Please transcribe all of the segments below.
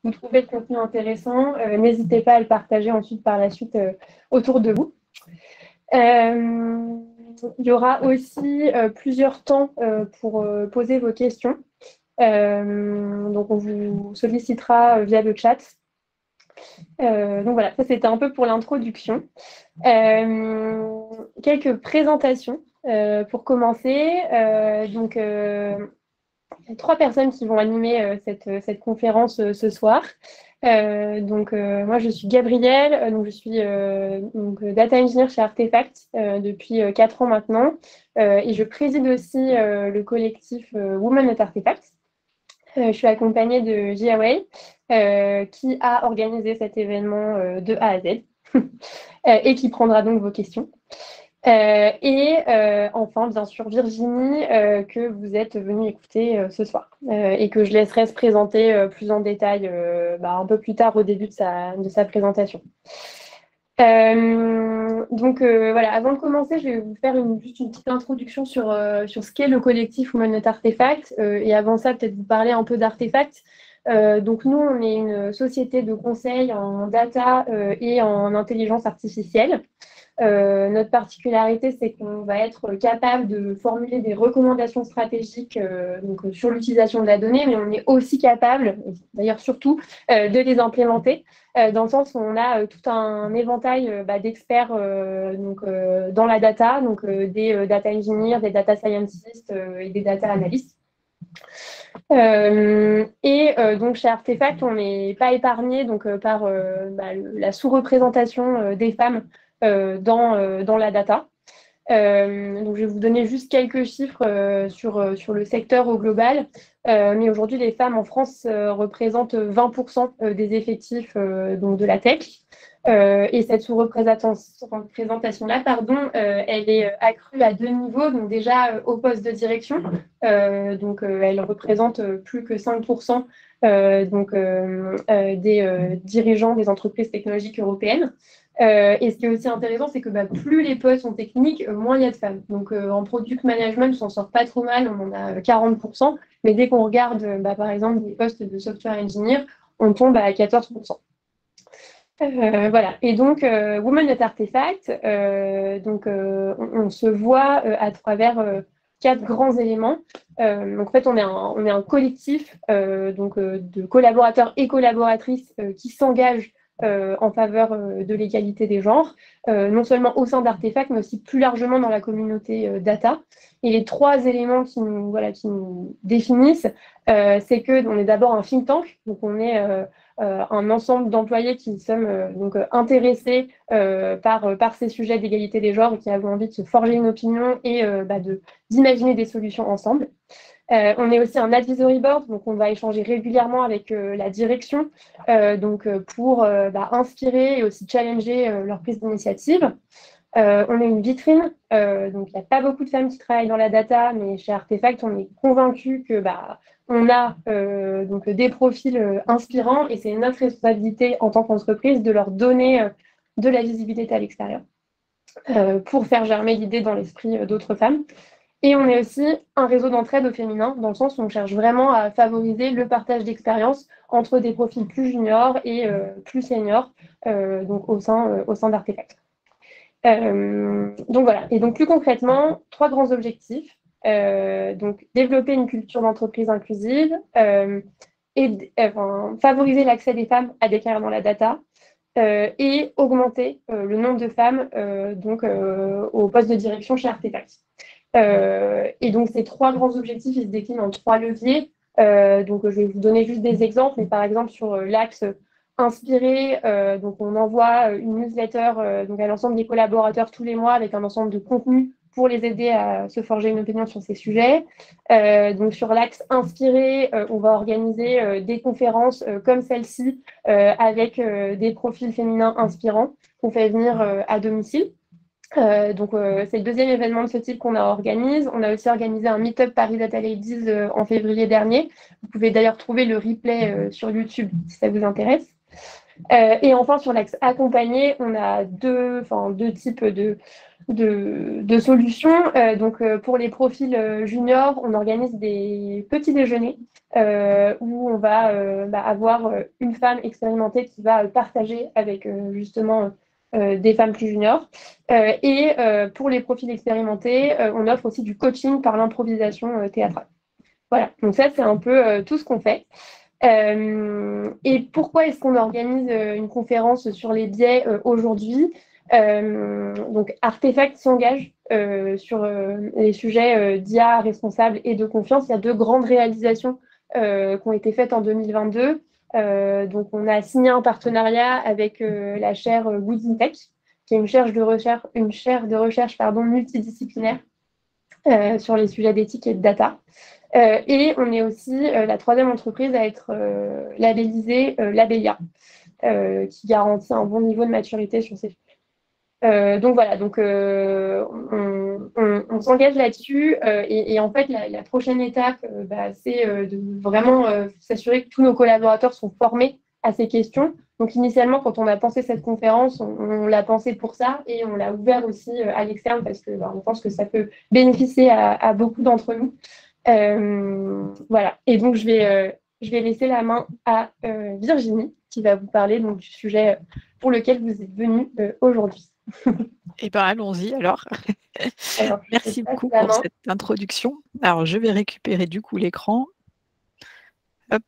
vous trouvez le contenu intéressant, n'hésitez pas à le partager ensuite par la suite autour de vous. Il y aura aussi plusieurs temps pour poser vos questions. Donc, on vous sollicitera via le chat. Donc voilà, ça c'était un peu pour l'introduction. Quelques présentations pour commencer. Donc, il y a 3 personnes qui vont animer cette conférence ce soir. Moi, je suis Gabrielle, donc je suis data engineer chez Artefact depuis 4 ans maintenant. Et je préside aussi le collectif Women at Artefact. Je suis accompagnée de Jia Wei, qui a organisé cet événement de A à Z et qui prendra donc vos questions. Enfin, bien sûr, Virginie, que vous êtes venue écouter ce soir et que je laisserai se présenter plus en détail un peu plus tard au début de sa présentation. Voilà, avant de commencer, je vais vous faire juste une petite introduction sur ce qu'est le collectif Women at Artefact et avant ça, peut-être vous parler un peu d'Artefact. Donc nous, on est une société de conseil en data et en intelligence artificielle. Notre particularité, c'est qu'on va être capable de formuler des recommandations stratégiques sur l'utilisation de la donnée, mais on est aussi capable, d'ailleurs surtout, de les implémenter, dans le sens où on a tout un éventail d'experts dans la data, des data engineers, des data scientists et des data analysts. Donc chez Artefact, on n'est pas épargné par la sous-représentation des femmes dans la data. Donc je vais vous donner juste quelques chiffres sur le secteur au global. Mais aujourd'hui, les femmes en France représentent 20% des effectifs de la tech. Et cette sous-représentation-là, elle est accrue à 2 niveaux. Donc déjà au poste de direction, elle représente plus que 5% des dirigeants des entreprises technologiques européennes. Et ce qui est aussi intéressant, c'est que plus les postes sont techniques, moins il y a de femmes. Donc en product management, on s'en sort pas trop mal, on en a 40%. Mais dès qu'on regarde, par exemple, des postes de software engineer, on tombe à 14%. Voilà. Et donc, Women at Artefact, on se voit à travers 4 grands éléments. Donc, en fait, on est un collectif de collaborateurs et collaboratrices qui s'engagent en faveur de l'égalité des genres, non seulement au sein d'Artefact, mais aussi plus largement dans la communauté data. Et les 3 éléments qui nous définissent, c'est qu'on est d'abord un think tank, donc on est un ensemble d'employés qui sommes intéressés par ces sujets d'égalité des genres et qui avons envie de se forger une opinion et d'imaginer des solutions ensemble. On est aussi un advisory board, donc on va échanger régulièrement avec la direction pour inspirer et aussi challenger leur prise d'initiative. On est une vitrine, donc il n'y a pas beaucoup de femmes qui travaillent dans la data, mais chez Artefact, on est convaincus que on a des profils inspirants et c'est notre responsabilité en tant qu'entreprise de leur donner de la visibilité à l'extérieur pour faire germer l'idée dans l'esprit d'autres femmes. Et on est aussi un réseau d'entraide au féminin, dans le sens où on cherche vraiment à favoriser le partage d'expériences entre des profils plus juniors et plus seniors au sein d'Artefact. Donc voilà. Et donc plus concrètement, 3 grands objectifs. Développer une culture d'entreprise inclusive favoriser l'accès des femmes à des carrières dans la data et augmenter le nombre de femmes au poste de direction chez Artefact. Et donc ces 3 grands objectifs, ils se déclinent en 3 leviers. Je vais vous donner juste des exemples, mais par exemple sur l'axe inspiré, on envoie une newsletter à l'ensemble des collaborateurs tous les mois avec un ensemble de contenus pour les aider à se forger une opinion sur ces sujets. Sur l'axe inspiré, on va organiser des conférences comme celle-ci avec des profils féminins inspirants qu'on fait venir à domicile. C'est le 2e événement de ce type qu'on organise. On a aussi organisé un meet-up Paris Data Ladies en février dernier. Vous pouvez d'ailleurs trouver le replay sur YouTube si ça vous intéresse. Et enfin, sur l'axe accompagné, on a deux types de solutions. Donc, pour les profils juniors, on organise des petits déjeuners où on va avoir une femme expérimentée qui va partager avec justement des femmes plus juniors. Et pour les profils expérimentés, on offre aussi du coaching par l'improvisation théâtrale. Voilà, donc ça, c'est un peu tout ce qu'on fait. Et pourquoi est-ce qu'on organise une conférence sur les biais aujourd'hui? Donc, Artefact s'engage sur les sujets d'IA responsable et de confiance. Il y a deux grandes réalisations qui ont été faites en 2022. Donc, on a signé un partenariat avec la chaire Good in Tech, qui est une chaire de recherche multidisciplinaire sur les sujets d'éthique et de data. Et on est aussi la troisième entreprise à être labellisée Labelia, qui garantit un bon niveau de maturité sur ces sujets. Donc voilà, on s'engage là-dessus et en fait la prochaine étape, c'est de vraiment s'assurer que tous nos collaborateurs sont formés à ces questions. Donc initialement, quand on a pensé cette conférence, on l'a pensé pour ça et on l'a ouvert aussi à l'externe parce que on pense que ça peut bénéficier à beaucoup d'entre nous. Voilà. Et donc, je vais laisser la main à Virginie, qui va vous parler donc, du sujet pour lequel vous êtes venu aujourd'hui. Eh bien, allons-y alors. Alors, merci beaucoup pour cette introduction. Alors, je vais récupérer du coup l'écran. Hop.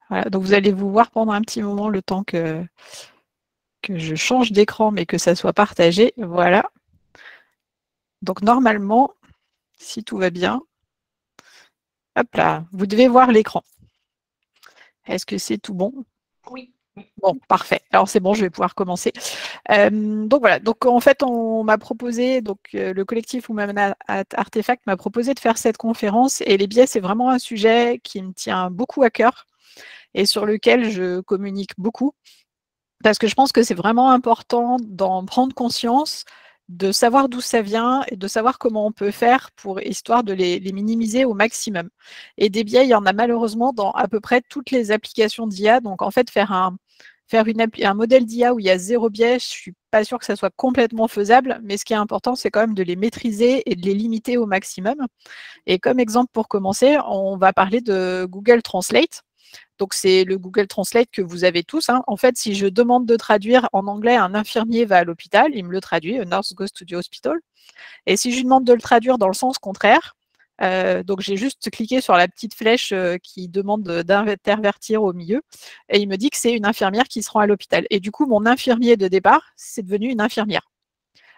Voilà, donc vous allez vous voir pendant un petit moment le temps que je change d'écran, mais que ça soit partagé. Voilà. Donc normalement, si tout va bien, hop là, vous devez voir l'écran. Est-ce que c'est tout bon? Oui. Bon, parfait. Alors c'est bon, je vais pouvoir commencer. Donc voilà, donc en fait on m'a proposé, le collectif Women at Artefact m'a proposé de faire cette conférence et les biais c'est vraiment un sujet qui me tient beaucoup à cœur et sur lequel je communique beaucoup parce que je pense que c'est vraiment important d'en prendre conscience, de savoir d'où ça vient et de savoir comment on peut faire pour histoire de les minimiser au maximum. Et des biais, il y en a malheureusement dans à peu près toutes les applications d'IA. Donc en fait, faire un modèle d'IA où il y a 0 biais, je ne suis pas sûre que ça soit complètement faisable, mais ce qui est important, c'est quand même de les maîtriser et de les limiter au maximum. Et comme exemple pour commencer, on va parler de Google Translate. Donc, c'est le Google Translate que vous avez tous. Hein. En fait, si je demande de traduire en anglais, un infirmier va à l'hôpital, il me le traduit, a nurse goes to the hospital. Et si je lui demande de le traduire dans le sens contraire, donc j'ai juste cliqué sur la petite flèche qui demande d'intervertir au milieu, et il me dit que c'est une infirmière qui se rend à l'hôpital. Et du coup, mon infirmier de départ, c'est devenu une infirmière.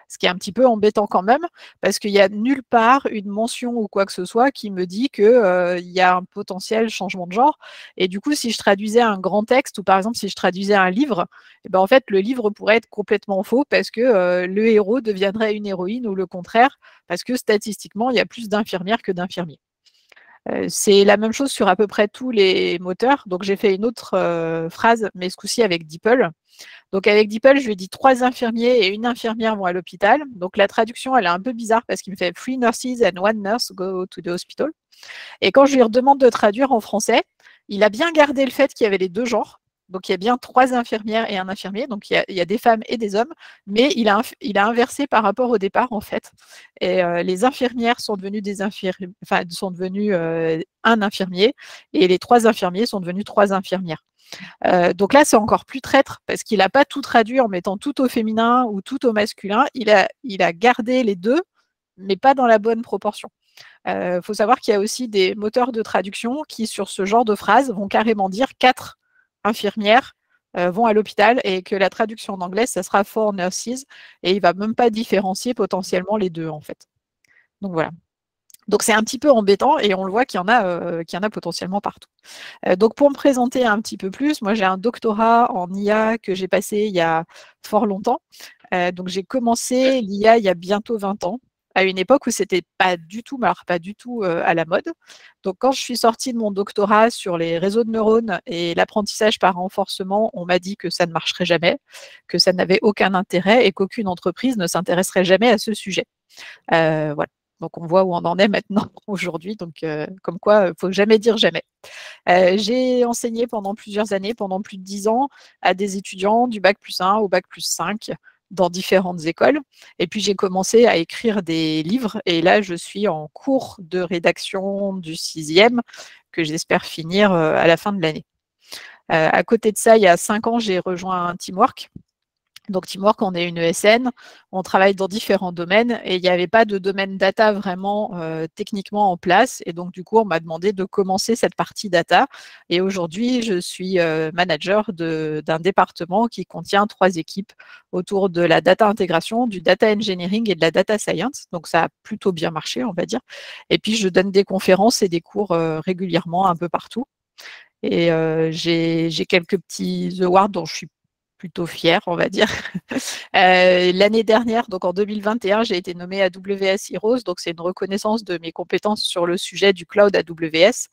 Ce qui est un petit peu embêtant quand même, parce qu'il n'y a nulle part une mention ou quoi que ce soit qui me dit qu'il y a un potentiel changement de genre. Et du coup, si je traduisais un grand texte, ou par exemple si je traduisais un livre, eh ben, en fait, le livre pourrait être complètement faux parce que le héros deviendrait une héroïne ou le contraire, parce que statistiquement, il y a plus d'infirmières que d'infirmiers. C'est la même chose sur à peu près tous les moteurs. Donc, j'ai fait une autre phrase, mais ce coup-ci avec DeepL. Donc avec DeepL, je lui ai dit 3 infirmiers et une infirmière vont à l'hôpital. Donc la traduction, elle est un peu bizarre parce qu'il me fait 3 nurses and 1 nurse go to the hospital. Et quand je lui redemande de traduire en français, il a bien gardé le fait qu'il y avait les 2 genres. Donc il y a bien 3 infirmières et un infirmier. Donc il y a des femmes et des hommes, mais il a inversé par rapport au départ en fait. Et les infirmières sont devenues un infirmier et les 3 infirmiers sont devenus 3 infirmières. Donc là, c'est encore plus traître parce qu'il n'a pas tout traduit en mettant tout au féminin ou tout au masculin. Il a gardé les deux, mais pas dans la bonne proportion. Faut savoir qu'il y a aussi des moteurs de traduction qui, sur ce genre de phrase, vont carrément dire 4 infirmières vont à l'hôpital et que la traduction en anglais, ça sera 4 nurses et il ne va même pas différencier potentiellement les deux, en fait. Donc voilà. Donc c'est un petit peu embêtant et on le voit qu'il y en a potentiellement partout. Donc pour me présenter un petit peu plus, moi j'ai un doctorat en IA que j'ai passé il y a fort longtemps. Donc j'ai commencé l'IA il y a bientôt 20 ans, à une époque où c'était pas du tout, mais alors pas du tout à la mode. Donc quand je suis sortie de mon doctorat sur les réseaux de neurones et l'apprentissage par renforcement, on m'a dit que ça ne marcherait jamais, que ça n'avait aucun intérêt et qu'aucune entreprise ne s'intéresserait jamais à ce sujet. Voilà. Donc, on voit où on en est maintenant aujourd'hui. Donc, comme quoi, il ne faut jamais dire jamais. J'ai enseigné pendant plusieurs années, pendant plus de 10 ans, à des étudiants du bac+1 au bac+5 dans différentes écoles. Et puis, j'ai commencé à écrire des livres. Et là, je suis en cours de rédaction du 6e que j'espère finir à la fin de l'année. À côté de ça, il y a 5 ans, j'ai rejoint Teamwork. Donc, Teamwork, on est une ESN, on travaille dans différents domaines et il n'y avait pas de domaine data vraiment techniquement en place. Et donc, du coup, on m'a demandé de commencer cette partie data. Et aujourd'hui, je suis manager d'un département qui contient 3 équipes autour de la data intégration, du data engineering et de la data science. Donc, ça a plutôt bien marché, on va dire. Et puis, je donne des conférences et des cours régulièrement un peu partout. Et j'ai quelques petits awards dont je suis plutôt fière, on va dire. L'année dernière, donc en 2021, j'ai été nommée AWS Heroes, donc c'est une reconnaissance de mes compétences sur le sujet du cloud AWS.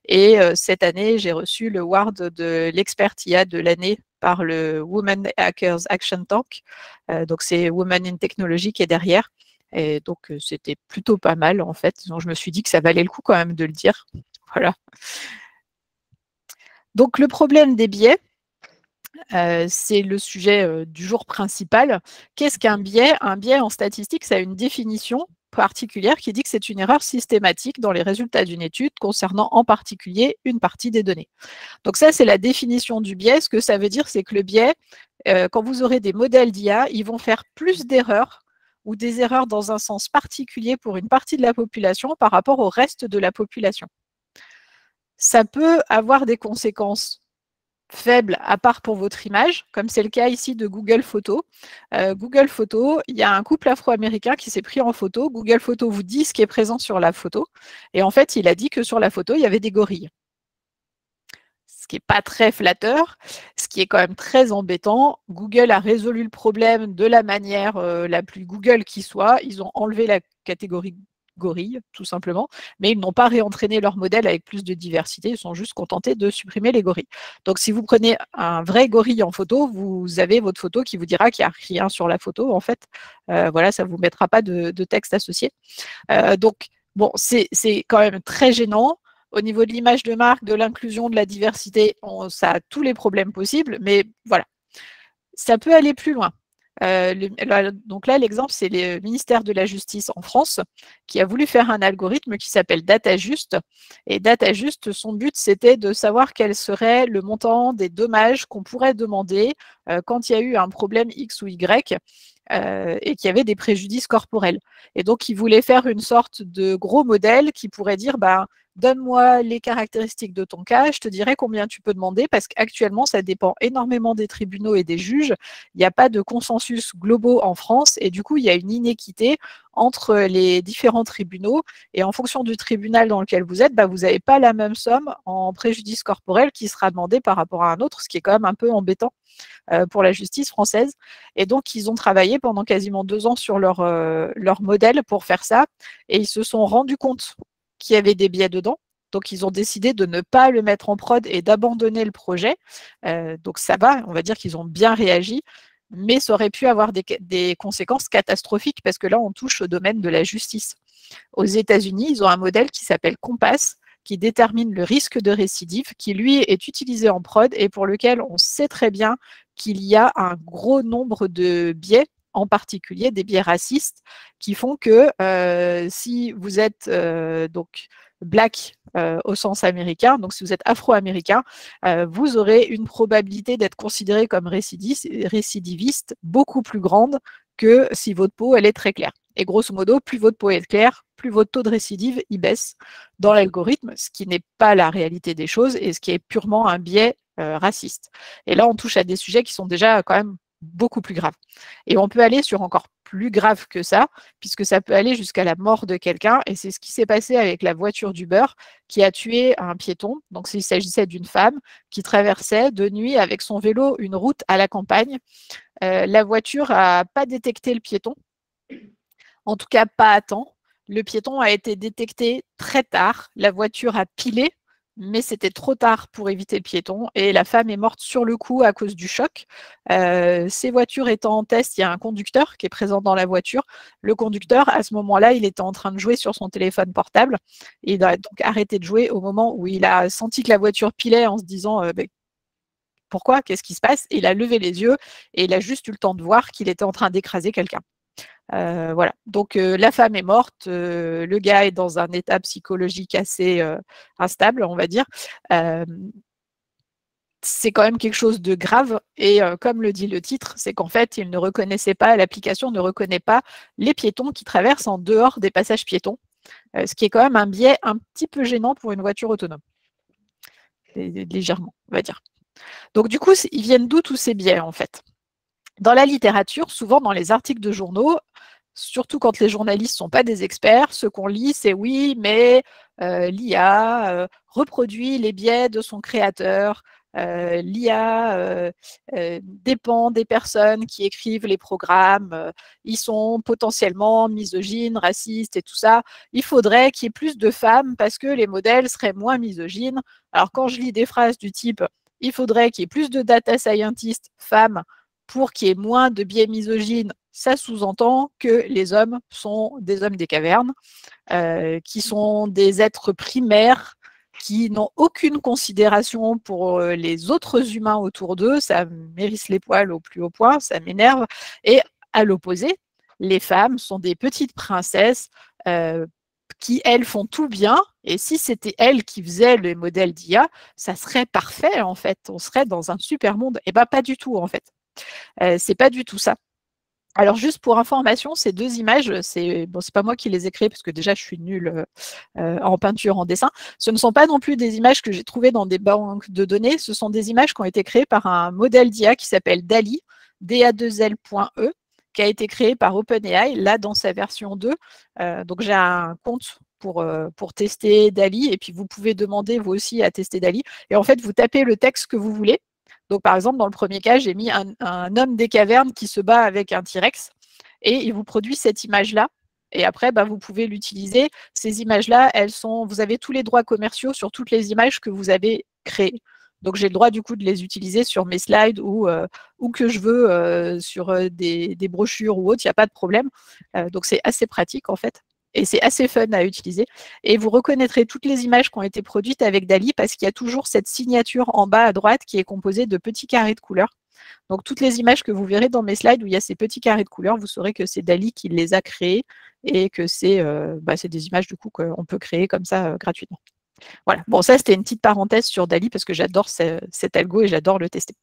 Et cette année, j'ai reçu le award de l'expert IA de l'année par le Women Hackers Action Tank. Donc c'est Women in Technology qui est derrière. Et donc c'était plutôt pas mal en fait. Donc je me suis dit que ça valait le coup quand même de le dire. Voilà. Donc le problème des biais, c'est le sujet du jour principal. Qu'est-ce qu'un biais? Un biais en statistique, ça a une définition particulière qui dit que c'est une erreur systématique dans les résultats d'une étude concernant en particulier une partie des données. Donc ça, c'est la définition du biais. Ce que ça veut dire, c'est que le biais, quand vous aurez des modèles d'IA, ils vont faire plus d'erreurs ou des erreurs dans un sens particulier pour une partie de la population par rapport au reste de la population. Ça peut avoir des conséquences faible, à part pour votre image, comme c'est le cas ici de Google Photos. Google Photos, il y a un couple afro-américain qui s'est pris en photo. Google Photos vous dit ce qui est présent sur la photo. Et en fait, il a dit que sur la photo, il y avait des gorilles. Ce qui n'est pas très flatteur, ce qui est quand même très embêtant. Google a résolu le problème de la manière la plus Google qui soit. Ils ont enlevé la catégorie gorilles, tout simplement, mais ils n'ont pas réentraîné leur modèle avec plus de diversité, ils sont juste contentés de supprimer les gorilles. Donc, si vous prenez un vrai gorille en photo, vous avez votre photo qui vous dira qu'il n'y a rien sur la photo, en fait. Voilà, ça ne vous mettra pas de texte associé. Donc, bon, c'est quand même très gênant. Au niveau de l'image de marque, de l'inclusion, de la diversité, ça a tous les problèmes possibles, mais voilà. Ça peut aller plus loin. Donc là, l'exemple, c'est le ministère de la Justice en France qui a voulu faire un algorithme qui s'appelle DataJust. Et DataJust, son but, c'était de savoir quel serait le montant des dommages qu'on pourrait demander quand il y a eu un problème X ou Y et qu'il y avait des préjudices corporels. Et donc, il voulait faire une sorte de gros modèle qui pourrait dire, donne-moi les caractéristiques de ton cas, je te dirai combien tu peux demander, parce qu'actuellement, ça dépend énormément des tribunaux et des juges. Il n'y a pas de consensus globaux en France, et du coup, il y a une inéquité entre les différents tribunaux, et en fonction du tribunal dans lequel vous êtes, vous n'avez pas la même somme en préjudice corporel qui sera demandée par rapport à un autre, ce qui est quand même un peu embêtant pour la justice française. Et donc, ils ont travaillé pendant quasiment 2 ans sur leur modèle pour faire ça, et ils se sont rendus compte qu'il y avait des biais dedans. Donc, ils ont décidé de ne pas le mettre en prod et d'abandonner le projet. Donc, ça va, on va dire qu'ils ont bien réagi, mais ça aurait pu avoir des conséquences catastrophiques parce que là, on touche au domaine de la justice. Aux États-Unis, ils ont un modèle qui s'appelle Compass, qui détermine le risque de récidive, qui lui est utilisé en prod et pour lequel on sait très bien qu'il y a un gros nombre de biais, en particulier des biais racistes, qui font que si vous êtes donc black au sens américain, donc si vous êtes afro-américain, vous aurez une probabilité d'être considéré comme récidiviste beaucoup plus grande que si votre peau elle est très claire. Et grosso modo, plus votre peau est claire, plus votre taux de récidive il baisse dans l'algorithme, ce qui n'est pas la réalité des choses et ce qui est purement un biais raciste. Et là, on touche à des sujets qui sont déjà quand même beaucoup plus graves. Et on peut aller sur encore plus grave que ça, puisque ça peut aller jusqu'à la mort de quelqu'un. Et c'est ce qui s'est passé avec la voiture d'Uber qui a tué un piéton. Donc, il s'agissait d'une femme qui traversait de nuit avec son vélo une route à la campagne. La voiture n'a pas détecté le piéton, en tout cas pas à temps. Le piéton a été détecté très tard. La voiture a pilé mais c'était trop tard pour éviter le piéton et la femme est morte sur le coup à cause du choc. Ces voitures étant en test, il y a un conducteur qui est présent dans la voiture. Le conducteur, à ce moment-là, il était en train de jouer sur son téléphone portable. Et il a donc arrêté de jouer au moment où il a senti que la voiture pilait en se disant pourquoi, qu'est-ce qui se passe? Et il a levé les yeux et il a juste eu le temps de voir qu'il était en train d'écraser quelqu'un. Voilà. Donc la femme est morte, le gars est dans un état psychologique assez instable, on va dire. C'est quand même quelque chose de grave et comme le dit le titre, c'est qu'en fait, il ne reconnaissait pas, l'application ne reconnaît pas les piétons qui traversent en dehors des passages piétons, ce qui est quand même un biais un petit peu gênant pour une voiture autonome. Légèrement, on va dire. Donc du coup, ils viennent d'où tous ces biais en fait? Dans la littérature, souvent dans les articles de journaux, surtout quand les journalistes ne sont pas des experts, ce qu'on lit, c'est oui, mais l'IA reproduit les biais de son créateur, l'IA dépend des personnes qui écrivent les programmes, ils sont potentiellement misogynes, racistes et tout ça. Il faudrait qu'il y ait plus de femmes parce que les modèles seraient moins misogynes. Alors quand je lis des phrases du type « il faudrait qu'il y ait plus de data scientists femmes pour qu'il y ait moins de biais misogynes », ça sous-entend que les hommes sont des hommes des cavernes, qui sont des êtres primaires, qui n'ont aucune considération pour les autres humains autour d'eux. Ça m'hérisse les poils au plus haut point, ça m'énerve. Et à l'opposé, les femmes sont des petites princesses qui, elles, font tout bien. Et si c'était elles qui faisaient le modèle d'IA, ça serait parfait, en fait. On serait dans un super monde. Et bien, pas du tout, en fait. C'est pas du tout ça. Alors, juste pour information, ces deux images, c'est pas moi qui les ai créées parce que déjà je suis nulle en peinture, en dessin. Ce ne sont pas non plus des images que j'ai trouvées dans des banques de données. Ce sont des images qui ont été créées par un modèle d'IA qui s'appelle DALL-E, DA2L.E, qui a été créé par OpenAI, là dans sa version 2. Donc j'ai un compte pour tester DALL-E et puis vous pouvez demander vous aussi à tester DALL-E. Et en fait, vous tapez le texte que vous voulez. Donc, par exemple, dans le premier cas, j'ai mis un homme des cavernes qui se bat avec un T-Rex et il vous produit cette image-là. Et après, vous pouvez l'utiliser. Ces images-là, vous avez tous les droits commerciaux sur toutes les images que vous avez créées. Donc, j'ai le droit du coup de les utiliser sur mes slides ou que je veux sur des brochures ou autres. Il n'y a pas de problème. Donc, c'est assez pratique en fait. Et c'est assez fun à utiliser. Et vous reconnaîtrez toutes les images qui ont été produites avec DALL-E parce qu'il y a toujours cette signature en bas à droite qui est composée de petits carrés de couleurs. Donc, toutes les images que vous verrez dans mes slides où il y a ces petits carrés de couleurs, vous saurez que c'est DALL-E qui les a créés et que c'est des images du coup qu'on peut créer comme ça gratuitement. Voilà. Bon, ça, c'était une petite parenthèse sur DALL-E parce que j'adore cet algo et j'adore le tester.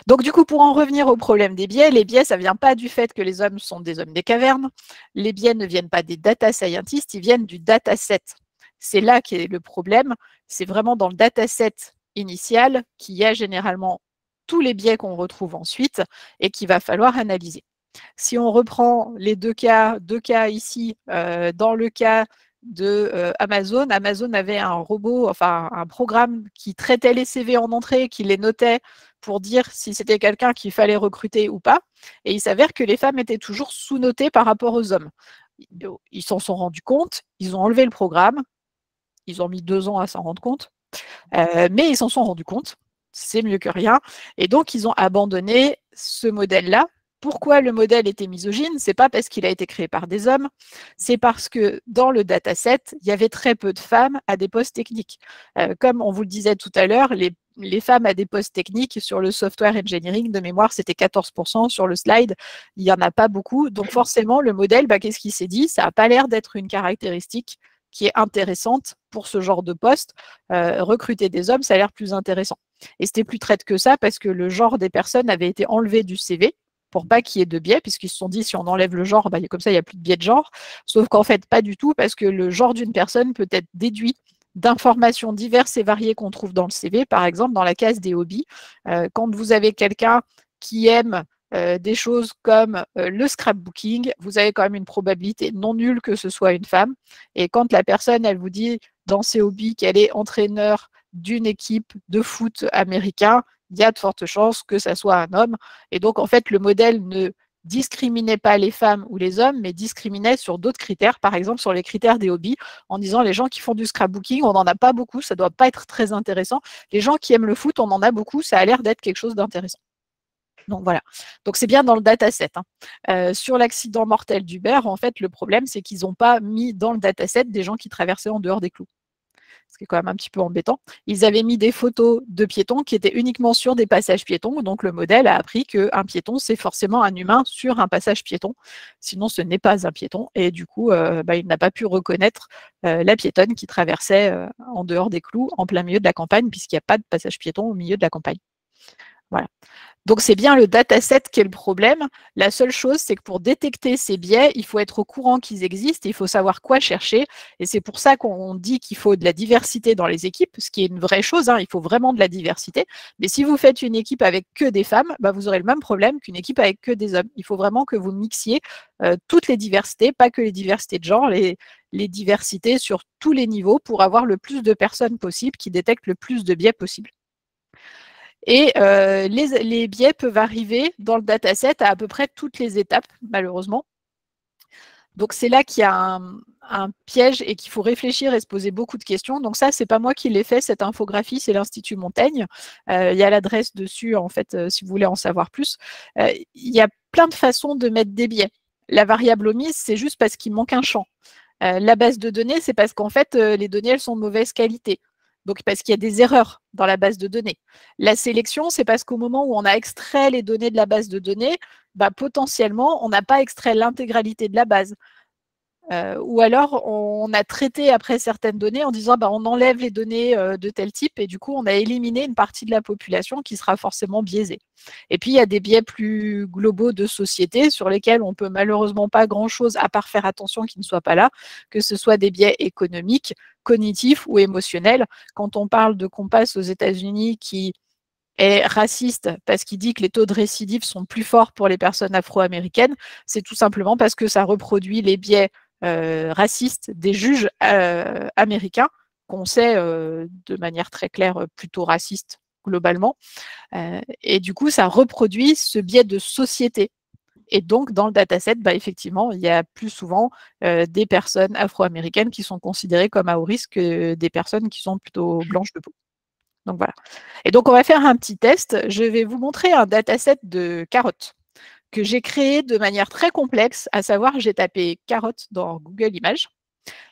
Donc, du coup, pour en revenir au problème des biais, les biais, ça ne vient pas du fait que les hommes sont des hommes des cavernes. Les biais ne viennent pas des data scientists, ils viennent du dataset. C'est là qu'est le problème. C'est vraiment dans le dataset initial qu'il y a généralement tous les biais qu'on retrouve ensuite et qu'il va falloir analyser. Si on reprend les deux cas ici, dans le cas de Amazon, Amazon avait un robot, enfin un programme qui traitait les CV en entrée, qui les notait pour dire si c'était quelqu'un qu'il fallait recruter ou pas. Et il s'avère que les femmes étaient toujours sous-notées par rapport aux hommes. Ils s'en sont rendus compte, ils ont enlevé le programme, ils ont mis 2 ans à s'en rendre compte, mais ils s'en sont rendus compte, c'est mieux que rien. Et donc, ils ont abandonné ce modèle-là. Pourquoi le modèle était misogyne? C'est pas parce qu'il a été créé par des hommes, c'est parce que dans le dataset, il y avait très peu de femmes à des postes techniques. Comme on vous le disait tout à l'heure, les femmes à des postes techniques sur le software engineering, de mémoire, c'était 14%. Sur le slide, il n'y en a pas beaucoup. Donc forcément, le modèle, qu'est-ce qu'il s'est dit? Ça n'a pas l'air d'être une caractéristique qui est intéressante pour ce genre de poste. Recruter des hommes, ça a l'air plus intéressant. Et c'était plus traite que ça parce que le genre des personnes avait été enlevé du CV pour pas qu'il y ait de biais, puisqu'ils se sont dit si on enlève le genre, comme ça, il n'y a plus de biais de genre. Sauf qu'en fait, pas du tout, parce que le genre d'une personne peut être déduit d'informations diverses et variées qu'on trouve dans le CV, par exemple dans la case des hobbies. Quand vous avez quelqu'un qui aime des choses comme le scrapbooking, vous avez quand même une probabilité non nulle que ce soit une femme. Et quand la personne, elle vous dit dans ses hobbies qu'elle est entraîneur d'une équipe de foot américain, il y a de fortes chances que ça soit un homme. Et donc, en fait, le modèle ne discriminait pas les femmes ou les hommes, mais discriminait sur d'autres critères, par exemple sur les critères des hobbies, en disant les gens qui font du scrapbooking, on n'en a pas beaucoup, ça doit pas être très intéressant. Les gens qui aiment le foot, on en a beaucoup, ça a l'air d'être quelque chose d'intéressant. Donc voilà, donc c'est bien dans le dataset. Sur l'accident mortel d'Uber, en fait, le problème, c'est qu'ils n'ont pas mis dans le dataset des gens qui traversaient en dehors des clous. Ce qui est quand même un petit peu embêtant. Ils avaient mis des photos de piétons qui étaient uniquement sur des passages piétons. Donc le modèle a appris qu'un piéton, c'est forcément un humain sur un passage piéton. Sinon, ce n'est pas un piéton. Et du coup, il n'a pas pu reconnaître la piétonne qui traversait en dehors des clous, en plein milieu de la campagne, puisqu'il n'y a pas de passage piéton au milieu de la campagne. Voilà. Donc, c'est bien le dataset qui est le problème. La seule chose, c'est que pour détecter ces biais, il faut être au courant qu'ils existent, il faut savoir quoi chercher. Et c'est pour ça qu'on dit qu'il faut de la diversité dans les équipes, ce qui est une vraie chose, il faut vraiment de la diversité. Mais si vous faites une équipe avec que des femmes, vous aurez le même problème qu'une équipe avec que des hommes. Il faut vraiment que vous mixiez toutes les diversités, pas que les diversités de genre, les diversités sur tous les niveaux pour avoir le plus de personnes possible qui détectent le plus de biais possible. Et les biais peuvent arriver dans le dataset à peu près toutes les étapes, malheureusement. Donc, c'est là qu'il y a un piège et qu'il faut réfléchir et se poser beaucoup de questions. Donc, ça, ce n'est pas moi qui l'ai fait, cette infographie, c'est l'Institut Montaigne. Il y a l'adresse dessus, en fait, si vous voulez en savoir plus. Il y a plein de façons de mettre des biais. La variable omise, c'est juste parce qu'il manque un champ. La base de données, c'est parce qu'en fait, les données, elles sont de mauvaise qualité. Donc, parce qu'il y a des erreurs dans la base de données. La sélection, c'est parce qu'au moment où on a extrait les données de la base de données, potentiellement, on n'a pas extrait l'intégralité de la base. Ou alors, on a traité après certaines données en disant on enlève les données de tel type et du coup, on a éliminé une partie de la population qui sera forcément biaisée. Et puis, il y a des biais plus globaux de société sur lesquels on ne peut malheureusement pas grand-chose à part faire attention qu'ils ne soient pas là, que ce soit des biais économiques, cognitifs ou émotionnels. Quand on parle de Compass aux États-Unis qui est raciste parce qu'il dit que les taux de récidive sont plus forts pour les personnes afro-américaines, c'est tout simplement parce que ça reproduit les biais racistes des juges américains, qu'on sait de manière très claire plutôt raciste globalement. Et du coup, ça reproduit ce biais de société. Et donc, dans le dataset, effectivement, il y a plus souvent des personnes afro-américaines qui sont considérées comme à haut risque que des personnes qui sont plutôt blanches de peau. Donc voilà. Et donc, on va faire un petit test. Je vais vous montrer un dataset de carottes que j'ai créé de manière très complexe, à savoir, j'ai tapé carottes dans Google Images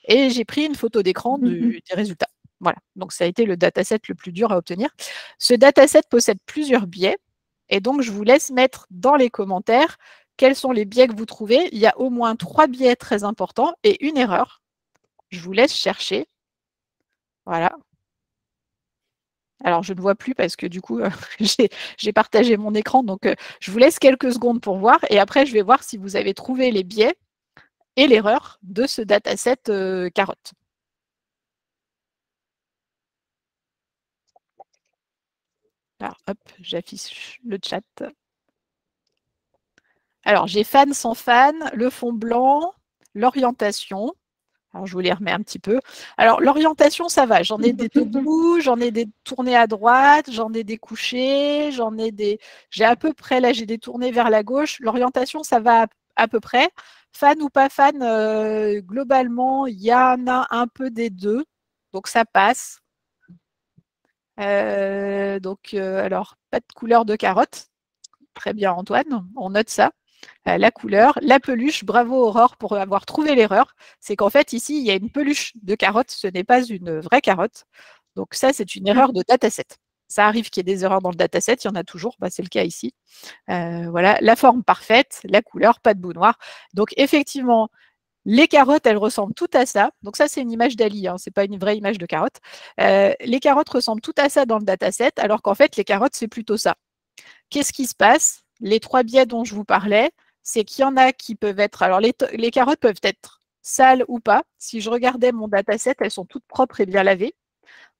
et j'ai pris une photo d'écran des résultats. Voilà. Donc, ça a été le dataset le plus dur à obtenir. Ce dataset possède plusieurs biais et donc, je vous laisse mettre dans les commentaires quels sont les biais que vous trouvez. Il y a au moins 3 biais très importants et une erreur. Je vous laisse chercher. Voilà. Alors, je ne vois plus parce que du coup, j'ai partagé mon écran. Donc, je vous laisse quelques secondes pour voir. Et après, je vais voir si vous avez trouvé les biais et l'erreur de ce dataset carotte. Alors, hop, j'affiche le chat. Alors, j'ai fan sans fan, le fond blanc, l'orientation. Alors, je vous les remets un petit peu. Alors, l'orientation, ça va. J'en ai des debout, j'en ai des tournés à droite, j'en ai des couchés, j'en ai des... J'ai à peu près, là, j'ai des tournés vers la gauche. L'orientation, ça va à peu près. Fan ou pas fan, globalement, il y en a un peu des deux. Donc, ça passe. Alors, pas de couleur de carotte. Très bien, Antoine. On note ça. La couleur, la peluche, bravo Aurore pour avoir trouvé l'erreur. C'est qu'en fait, ici, il y a une peluche de carotte, ce n'est pas une vraie carotte. Donc ça, c'est une erreur de dataset. Ça arrive qu'il y ait des erreurs dans le dataset, il y en a toujours, c'est le cas ici. Voilà, la forme parfaite, la couleur, pas de bout noir. Donc effectivement, les carottes, elles ressemblent tout à ça. Donc ça, c'est une image d'Ali, ce n'est pas une vraie image de carotte. Les carottes ressemblent tout à ça dans le dataset, alors qu'en fait, les carottes, c'est plutôt ça. Qu'est-ce qui se passe? Les 3 biais dont je vous parlais, c'est qu'il y en a qui peuvent être... Alors, les carottes peuvent être sales ou pas. Si je regardais mon dataset, elles sont toutes propres et bien lavées.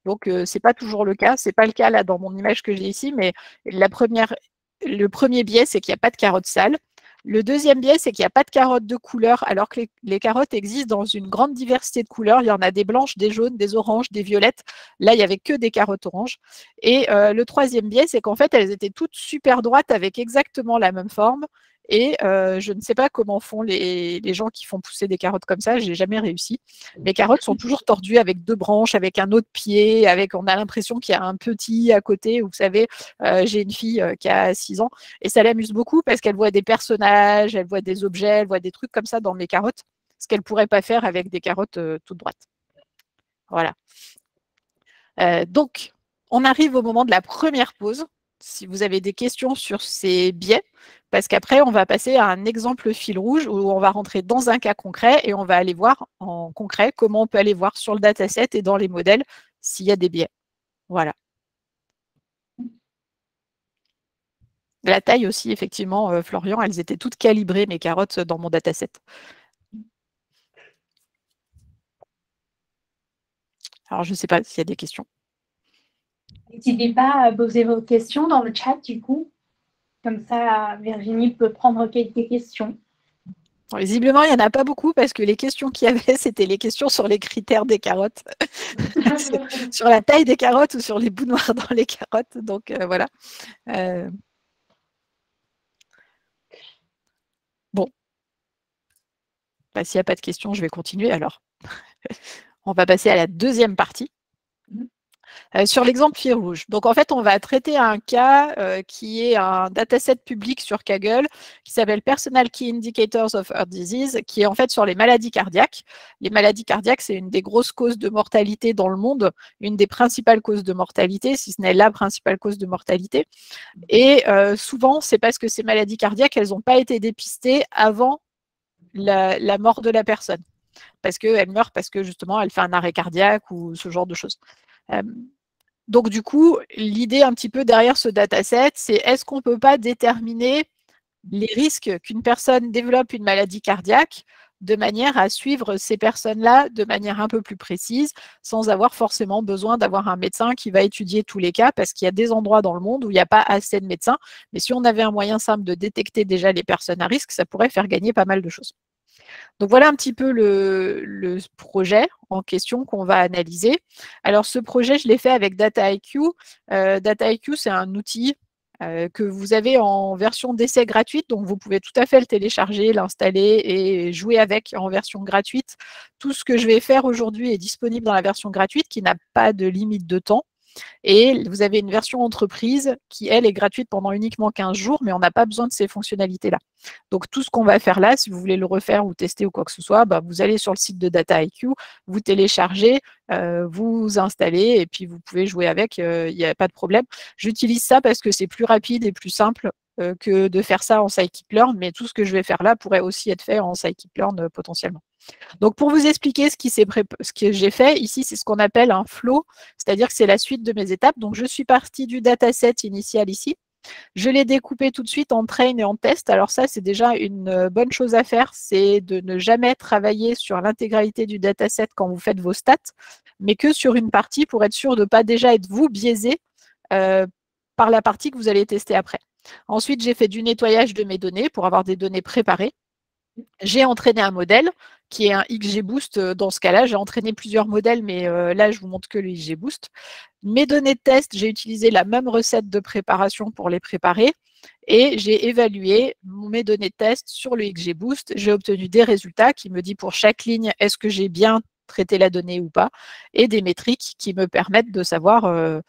Donc, ce n'est pas toujours le cas. Ce n'est pas le cas là dans mon image que j'ai ici, mais le premier biais, c'est qu'il n'y a pas de carottes sales. Le deuxième biais, c'est qu'il n'y a pas de carottes de couleur, alors que les carottes existent dans une grande diversité de couleurs. Il y en a des blanches, des jaunes, des oranges, des violettes. Là, il n'y avait que des carottes oranges. Et le troisième biais, c'est qu'en fait, elles étaient toutes super droites avec exactement la même forme. Et je ne sais pas comment font les gens qui font pousser des carottes comme ça, j'ai jamais réussi. Les carottes sont toujours tordues avec 2 branches, avec un autre pied, on a l'impression qu'il y a un petit à côté. Vous savez, j'ai une fille qui a 6 ans et ça l'amuse beaucoup parce qu'elle voit des personnages, elle voit des objets, elle voit des trucs comme ça dans mes carottes, ce qu'elle ne pourrait pas faire avec des carottes toutes droites. Voilà. Donc, on arrive au moment de la première pause. Si vous avez des questions sur ces biais, parce qu'après, on va passer à un exemple fil rouge où on va rentrer dans un cas concret et on va aller voir en concret comment on peut aller voir sur le dataset et dans les modèles s'il y a des biais. Voilà. La taille aussi, effectivement, Florian, elles étaient toutes calibrées, mes carottes, dans mon dataset. Alors, je ne sais pas s'il y a des questions. N'hésitez pas à poser vos questions dans le chat, du coup. Comme ça, Virginie peut prendre quelques questions. Bon, visiblement, il n'y en a pas beaucoup parce que les questions qu'il y avait, c'était les questions sur les critères des carottes, sur la taille des carottes ou sur les bouts noirs dans les carottes. Donc, voilà. Bon. Bah, s'il n'y a pas de questions, je vais continuer alors. On va passer à la deuxième partie. Sur l'exemple fil rouge. Donc, en fait, on va traiter un cas qui est un dataset public sur Kaggle qui s'appelle Personal Key Indicators of Heart Disease, qui est en fait sur les maladies cardiaques. Les maladies cardiaques, c'est une des grosses causes de mortalité dans le monde, une des principales causes de mortalité, si ce n'est la principale cause de mortalité. Et souvent, c'est parce que ces maladies cardiaques, elles n'ont pas été dépistées avant la mort de la personne. Parce qu'elle meurt parce que justement, elle fait un arrêt cardiaque ou ce genre de choses. Donc, du coup, l'idée un petit peu derrière ce dataset, c'est est-ce qu'on ne peut pas déterminer les risques qu'une personne développe une maladie cardiaque de manière à suivre ces personnes-là de manière un peu plus précise, sans avoir forcément besoin d'avoir un médecin qui va étudier tous les cas, parce qu'il y a des endroits dans le monde où il n'y a pas assez de médecins. Mais si on avait un moyen simple de détecter déjà les personnes à risque, ça pourrait faire gagner pas mal de choses. Donc voilà un petit peu le projet en question qu'on va analyser. Alors ce projet, je l'ai fait avec DataIQ. DataIQ, c'est un outil que vous avez en version d'essai gratuite, donc vous pouvez tout à fait le télécharger, l'installer et jouer avec en version gratuite. Tout ce que je vais faire aujourd'hui est disponible dans la version gratuite qui n'a pas de limite de temps. Et vous avez une version entreprise qui, elle, est gratuite pendant uniquement 15 jours, mais on n'a pas besoin de ces fonctionnalités-là. Donc, tout ce qu'on va faire là, si vous voulez le refaire ou tester ou quoi que ce soit, bah, vous allez sur le site de DataIQ, vous téléchargez, vous installez et puis vous pouvez jouer avec, il n'y a pas de problème. J'utilise ça parce que c'est plus rapide et plus simple que de faire ça en scikit-learn, mais tout ce que je vais faire là pourrait aussi être fait en scikit-learn potentiellement. Donc, pour vous expliquer ce que j'ai fait, ici, c'est ce qu'on appelle un flow, c'est-à-dire que c'est la suite de mes étapes. Donc, je suis partie du dataset initial ici. Je l'ai découpé tout de suite en train et en test. Alors ça, c'est déjà une bonne chose à faire, c'est de ne jamais travailler sur l'intégralité du dataset quand vous faites vos stats, mais que sur une partie pour être sûr de ne pas déjà être vous biaisé par la partie que vous allez tester après. Ensuite, j'ai fait du nettoyage de mes données pour avoir des données préparées. J'ai entraîné un modèle qui est un XGBoost. Dans ce cas-là, j'ai entraîné plusieurs modèles, mais là, je vous montre que le XGBoost. Mes données de test, j'ai utilisé la même recette de préparation pour les préparer et j'ai évalué mes données de test sur le XGBoost. J'ai obtenu des résultats qui me disent pour chaque ligne, est-ce que j'ai bien traité la donnée ou pas, et des métriques qui me permettent de savoir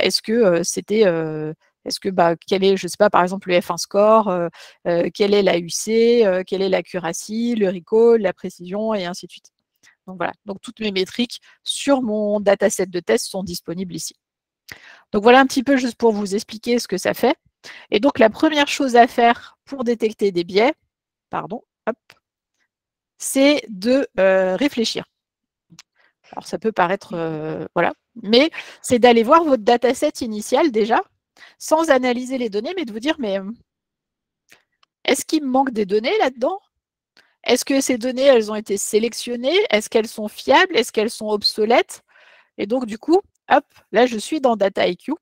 est-ce que c'était... Est-ce que, quel est, je ne sais pas, par exemple, le F1 score, quelle est la UC, quelle est l'accuracy, le recall, la précision, et ainsi de suite. Donc voilà, donc toutes mes métriques sur mon dataset de test sont disponibles ici. Donc voilà un petit peu juste pour vous expliquer ce que ça fait. Et donc la première chose à faire pour détecter des biais, c'est de réfléchir. Alors ça peut paraître, voilà, mais c'est d'aller voir votre dataset initial déjà, sans analyser les données, mais de vous dire, mais est-ce qu'il me manque des données là-dedans? Est-ce que ces données, elles ont été sélectionnées? Est-ce qu'elles sont fiables? Est-ce qu'elles sont obsolètes? Et donc, du coup, hop, là, je suis dans DataIQ.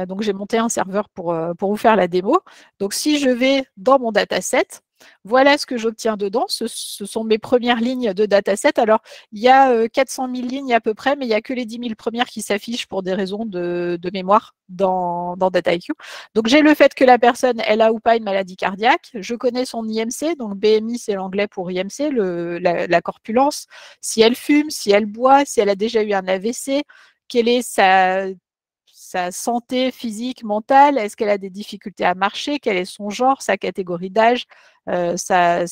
Donc, j'ai monté un serveur pour vous faire la démo. Donc, si je vais dans mon dataset, Voilà ce que j'obtiens dedans. Ce sont mes premières lignes de dataset. Alors, il y a 400 000 lignes à peu près, mais il n'y a que les 10 000 premières qui s'affichent pour des raisons de mémoire dans Dataiku. Donc, j'ai le fait que la personne, elle a ou pas une maladie cardiaque. Je connais son IMC, donc BMI, c'est l'anglais pour IMC, la corpulence. Si elle fume, si elle boit, si elle a déjà eu un AVC, quelle est sa santé physique, mentale, est-ce qu'elle a des difficultés à marcher, quel est son genre, sa catégorie d'âge, sa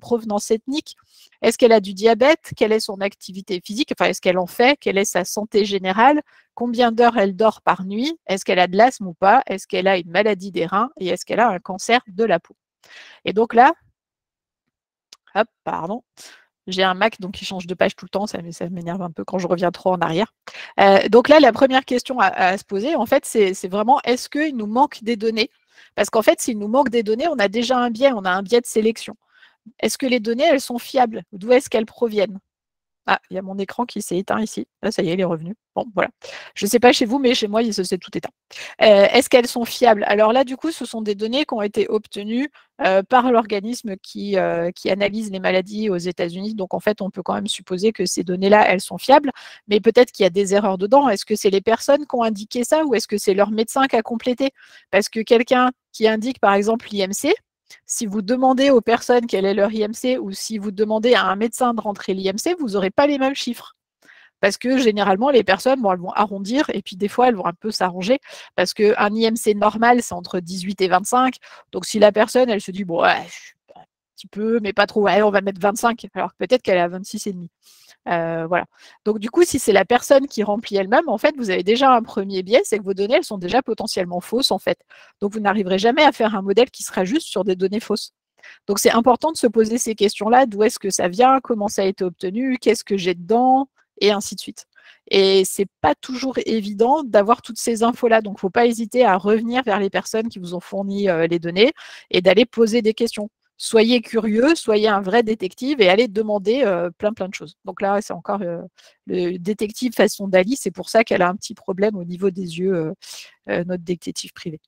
provenance ethnique, est-ce qu'elle a du diabète, quelle est son activité physique, enfin est-ce qu'elle en fait, quelle est sa santé générale, combien d'heures elle dort par nuit, est-ce qu'elle a de l'asthme ou pas, est-ce qu'elle a une maladie des reins et est-ce qu'elle a un cancer de la peau. Et donc là, hop, pardon, j'ai un Mac donc qui change de page tout le temps, ça m'énerve un peu quand je reviens trop en arrière. Donc là, la première question à se poser, en fait, c'est vraiment est-ce qu'il nous manque des données? Parce qu'en fait, s'il nous manque des données, on a déjà un biais, on a un biais de sélection. Est-ce que les données, elles sont fiables? D'où est-ce qu'elles proviennent? Ah, il y a mon écran qui s'est éteint ici. Là, ça y est, il est revenu. Bon, voilà. Je ne sais pas chez vous, mais chez moi, il s'est tout éteint. Est-ce qu'elles sont fiables? Alors là, du coup, ce sont des données qui ont été obtenues par l'organisme qui analyse les maladies aux États-Unis. Donc, en fait, on peut quand même supposer que ces données-là, elles sont fiables, mais peut-être qu'il y a des erreurs dedans. Est-ce que c'est les personnes qui ont indiqué ça ou est-ce que c'est leur médecin qui a complété? Parce que quelqu'un qui indique, par exemple, l'IMC, si vous demandez aux personnes quel est leur IMC ou si vous demandez à un médecin de rentrer l'IMC, vous n'aurez pas les mêmes chiffres. Parce que généralement, les personnes, bon, elles vont arrondir et puis des fois, elles vont un peu s'arranger parce qu'un IMC normal, c'est entre 18 et 25. Donc, si la personne, elle se dit, bon, ouais, un petit peu, mais pas trop, ouais, on va mettre 25, alors peut-être qu'elle est à 26,5. Voilà. Donc, du coup, si c'est la personne qui remplit elle-même, en fait, vous avez déjà un premier biais, c'est que vos données, elles sont déjà potentiellement fausses, en fait. Donc, vous n'arriverez jamais à faire un modèle qui sera juste sur des données fausses. Donc, c'est important de se poser ces questions-là. D'où est-ce que ça vient? Comment ça a été obtenu? Qu'est-ce que j'ai dedans? Et ainsi de suite. Et c'est pas toujours évident d'avoir toutes ces infos-là. Donc, il ne faut pas hésiter à revenir vers les personnes qui vous ont fourni les données et d'aller poser des questions. Soyez curieux, soyez un vrai détective et allez demander plein de choses. Donc là, c'est encore le détective façon Dali, c'est pour ça qu'elle a un petit problème au niveau des yeux, notre détective privé.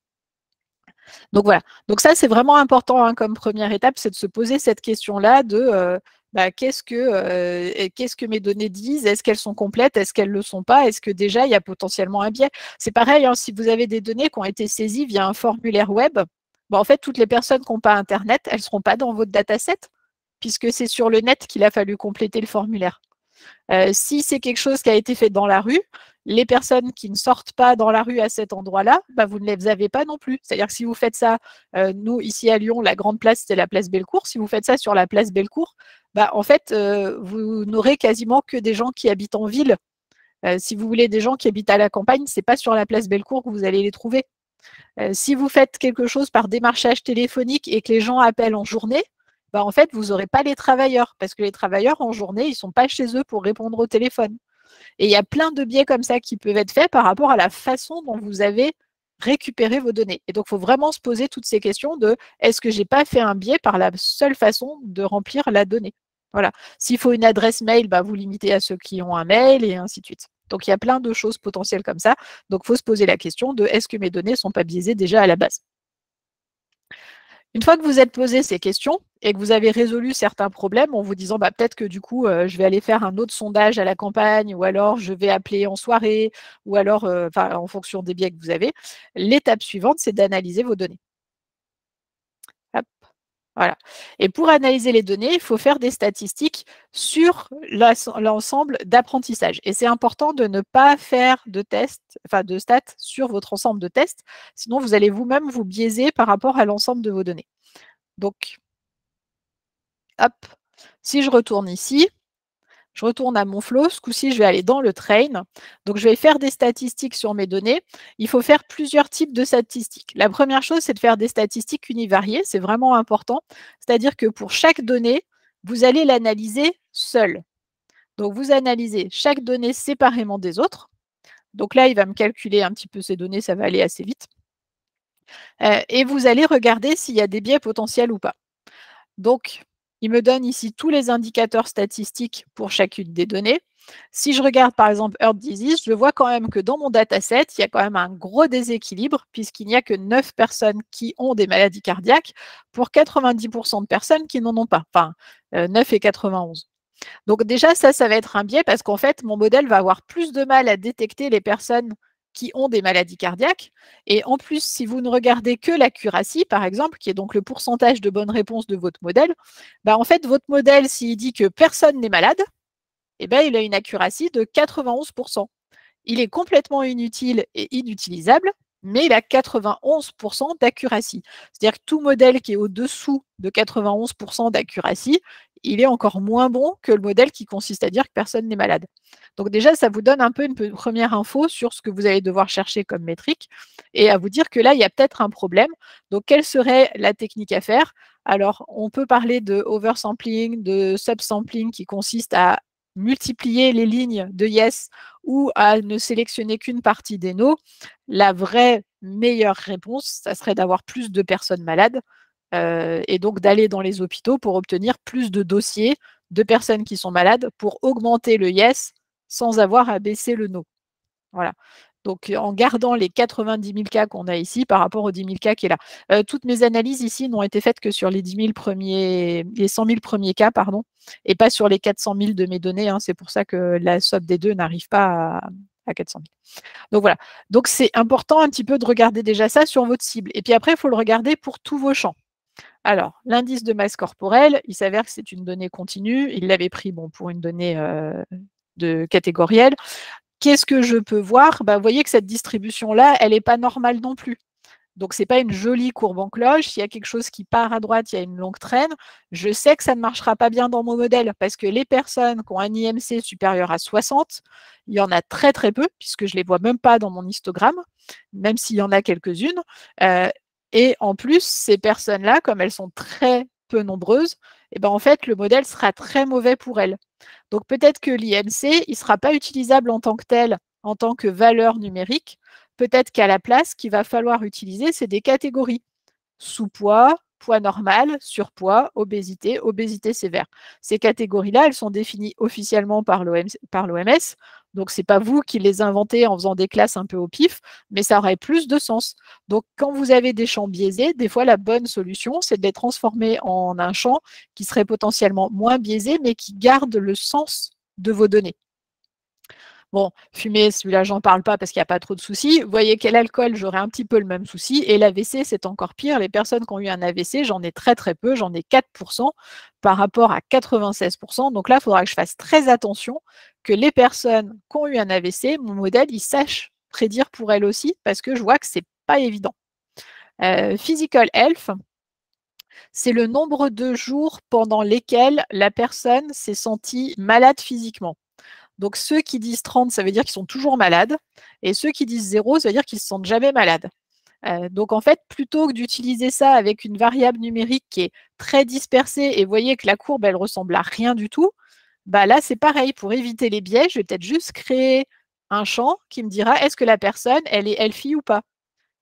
Donc voilà. Donc ça, c'est vraiment important hein, comme première étape, c'est de se poser cette question-là de qu'est-ce que mes données disent? Est-ce qu'elles sont complètes? Est-ce qu'elles ne le sont pas? Est-ce que déjà, il y a potentiellement un biais? C'est pareil, hein, si vous avez des données qui ont été saisies via un formulaire web, en fait, toutes les personnes qui n'ont pas Internet, elles ne seront pas dans votre dataset, puisque c'est sur le net qu'il a fallu compléter le formulaire. Si c'est quelque chose qui a été fait dans la rue, les personnes qui ne sortent pas dans la rue à cet endroit-là, vous ne les avez pas non plus. C'est-à-dire que si vous faites ça, nous, ici à Lyon, la grande place, c'est la place Bellecour. Si vous faites ça sur la place Bellecour, en fait, vous n'aurez quasiment que des gens qui habitent en ville. Si vous voulez des gens qui habitent à la campagne, ce n'est pas sur la place Bellecour que vous allez les trouver. Si vous faites quelque chose par démarchage téléphonique et que les gens appellent en journée, en fait, vous n'aurez pas les travailleurs parce que les travailleurs en journée, ils ne sont pas chez eux pour répondre au téléphone. Et il y a plein de biais comme ça qui peuvent être faits par rapport à la façon dont vous avez récupéré vos données. Et donc, il faut vraiment se poser toutes ces questions de est-ce que je n'ai pas fait un biais par la seule façon de remplir la donnée? Voilà. S'il faut une adresse mail, vous limitez à ceux qui ont un mail et ainsi de suite. Donc, il y a plein de choses potentielles comme ça. Donc, il faut se poser la question de est-ce que mes données ne sont pas biaisées déjà à la base? Une fois que vous êtes posé ces questions et que vous avez résolu certains problèmes en vous disant peut-être que du coup, je vais aller faire un autre sondage à la campagne ou alors je vais appeler en soirée ou alors en fonction des biais que vous avez, l'étape suivante, c'est d'analyser vos données. Hop. Voilà. Et pour analyser les données, il faut faire des statistiques sur l'ensemble d'apprentissage. Et c'est important de ne pas faire de tests, de stats sur votre ensemble de tests, sinon vous allez vous-même vous biaiser par rapport à l'ensemble de vos données. Donc, hop, si je retourne ici, je retourne à mon flow. Ce coup-ci, je vais aller dans le train. Donc, je vais faire des statistiques sur mes données. Il faut faire plusieurs types de statistiques. La première chose, c'est de faire des statistiques univariées. C'est vraiment important. C'est-à-dire que pour chaque donnée, vous allez l'analyser seule. Donc, vous analysez chaque donnée séparément des autres. Donc là, il va me calculer un petit peu ces données. Ça va aller assez vite. Et vous allez regarder s'il y a des biais potentiels ou pas. Donc, il me donne ici tous les indicateurs statistiques pour chacune des données. Si je regarde par exemple Heart Disease, je vois quand même que dans mon dataset, il y a quand même un gros déséquilibre puisqu'il n'y a que 9 personnes qui ont des maladies cardiaques pour 90% de personnes qui n'en ont pas. Enfin, 9 et 91. Donc déjà, ça va être un biais parce qu'en fait, mon modèle va avoir plus de mal à détecter les personnes qui ont des maladies cardiaques. Et en plus, si vous ne regardez que l'accuracy, par exemple, qui est donc le pourcentage de bonnes réponses de votre modèle, bah en fait, votre modèle, s'il dit que personne n'est malade, eh ben, il a une accuracy de 91%. Il est complètement inutile et inutilisable, mais il a 91% d'accuracy. C'est-à-dire que tout modèle qui est au-dessous de 91% d'accuracy, il est encore moins bon que le modèle qui consiste à dire que personne n'est malade. Donc déjà, ça vous donne un peu une première info sur ce que vous allez devoir chercher comme métrique et à vous dire que là, il y a peut-être un problème. Donc, quelle serait la technique à faire? Alors, on peut parler de oversampling, de subsampling qui consiste à multiplier les lignes de yes ou à ne sélectionner qu'une partie des no. La vraie meilleure réponse, ça serait d'avoir plus de personnes malades et donc d'aller dans les hôpitaux pour obtenir plus de dossiers de personnes qui sont malades pour augmenter le yes sans avoir à baisser le no. Voilà. Donc, en gardant les 90 000 cas qu'on a ici par rapport aux 10 000 cas qui est là. Toutes mes analyses ici n'ont été faites que sur les 10 000 premiers, les 100 000 premiers cas, pardon, et pas sur les 400 000 de mes données. Hein. C'est pour ça que la somme des deux n'arrive pas à 400 000. Donc, voilà. Donc, c'est important un petit peu de regarder déjà ça sur votre cible. Et puis après, il faut le regarder pour tous vos champs. Alors, l'indice de masse corporelle, il s'avère que c'est une donnée continue. Il l'avait pris pour une donnée de catégorielle. Qu'est-ce que je peux voir? Vous voyez que cette distribution-là, elle n'est pas normale non plus. Donc, ce n'est pas une jolie courbe en cloche. S'il y a quelque chose qui part à droite, il y a une longue traîne. Je sais que ça ne marchera pas bien dans mon modèle parce que les personnes qui ont un IMC supérieur à 60, il y en a très, très peu puisque je ne les vois même pas dans mon histogramme, même s'il y en a quelques-unes. Et en plus, ces personnes-là, comme elles sont très peu nombreuses, en fait, le modèle sera très mauvais pour elles. Donc peut-être que l'IMC, il ne sera pas utilisable en tant que tel, en tant que valeur numérique. Peut-être qu'à la place, ce qu'il va falloir utiliser, c'est des catégories. Sous-poids, poids normal, surpoids, obésité, obésité sévère. Ces catégories-là, elles sont définies officiellement par l'OMS. Donc, ce n'est pas vous qui les inventez en faisant des classes un peu au pif, mais ça aurait plus de sens. Donc, quand vous avez des champs biaisés, des fois, la bonne solution, c'est de les transformer en un champ qui serait potentiellement moins biaisé, mais qui garde le sens de vos données. Bon, fumer, celui-là, j'en parle pas parce qu'il n'y a pas trop de soucis. Vous voyez quel alcool, j'aurais un petit peu le même souci. Et l'AVC, c'est encore pire. Les personnes qui ont eu un AVC, j'en ai très, très peu. J'en ai 4% par rapport à 96%. Donc là, il faudra que je fasse très attention que les personnes qui ont eu un AVC, mon modèle, il sache prédire pour elles aussi parce que je vois que ce n'est pas évident. Physical Health, c'est le nombre de jours pendant lesquels la personne s'est sentie malade physiquement. Donc, ceux qui disent 30, ça veut dire qu'ils sont toujours malades. Et ceux qui disent 0, ça veut dire qu'ils ne se sentent jamais malades. Donc, en fait, plutôt que d'utiliser ça avec une variable numérique qui est très dispersée et vous voyez que la courbe, elle ressemble à rien du tout, là, c'est pareil. Pour éviter les biais, je vais peut-être juste créer un champ qui me dira est-ce que la personne, elle est elfie ou pas?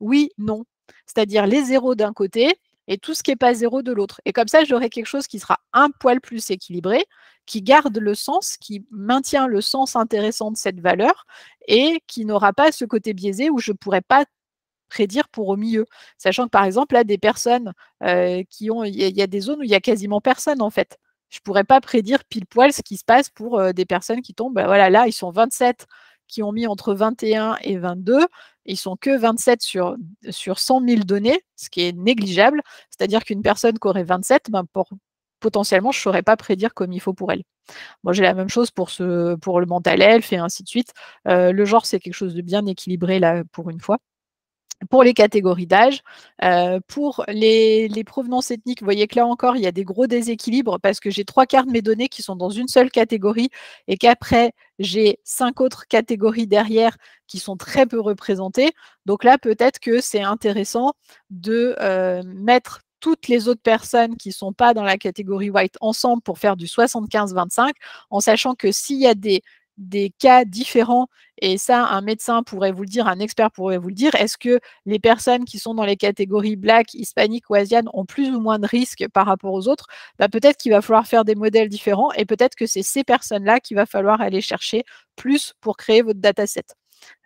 Oui, non. C'est-à-dire les zéros d'un côté et tout ce qui n'est pas zéro de l'autre. Et comme ça, j'aurai quelque chose qui sera un poil plus équilibré, qui garde le sens, qui maintient le sens intéressant de cette valeur et qui n'aura pas ce côté biaisé où je ne pourrais pas prédire pour au milieu. Sachant que, par exemple, là, des personnes qui ont... Il y a des zones où il n'y a quasiment personne, en fait. Je ne pourrais pas prédire pile poil ce qui se passe pour des personnes qui tombent. Voilà, là, ils sont 27 qui ont mis entre 21 et 22. Ils sont que 27 sur 100 000 données, ce qui est négligeable. C'est-à-dire qu'une personne qui aurait 27, potentiellement, je ne saurais pas prédire comme il faut pour elle. Moi, j'ai la même chose pour le mental health et ainsi de suite. Le genre, c'est quelque chose de bien équilibré là pour une fois. Pour les catégories d'âge, pour les provenances ethniques, vous voyez que là encore, il y a des gros déséquilibres parce que j'ai 3/4 de mes données qui sont dans une seule catégorie et qu'après, j'ai 5 autres catégories derrière qui sont très peu représentées. Donc là, peut-être que c'est intéressant de mettre toutes les autres personnes qui ne sont pas dans la catégorie white ensemble pour faire du 75-25, en sachant que s'il y a des des cas différents, et ça, un médecin pourrait vous le dire, un expert pourrait vous le dire. Est-ce que les personnes qui sont dans les catégories black, hispaniques ou asianes ont plus ou moins de risques par rapport aux autres? Bah, peut-être qu'il va falloir faire des modèles différents, et peut-être que c'est ces personnes-là qu'il va falloir aller chercher plus pour créer votre dataset.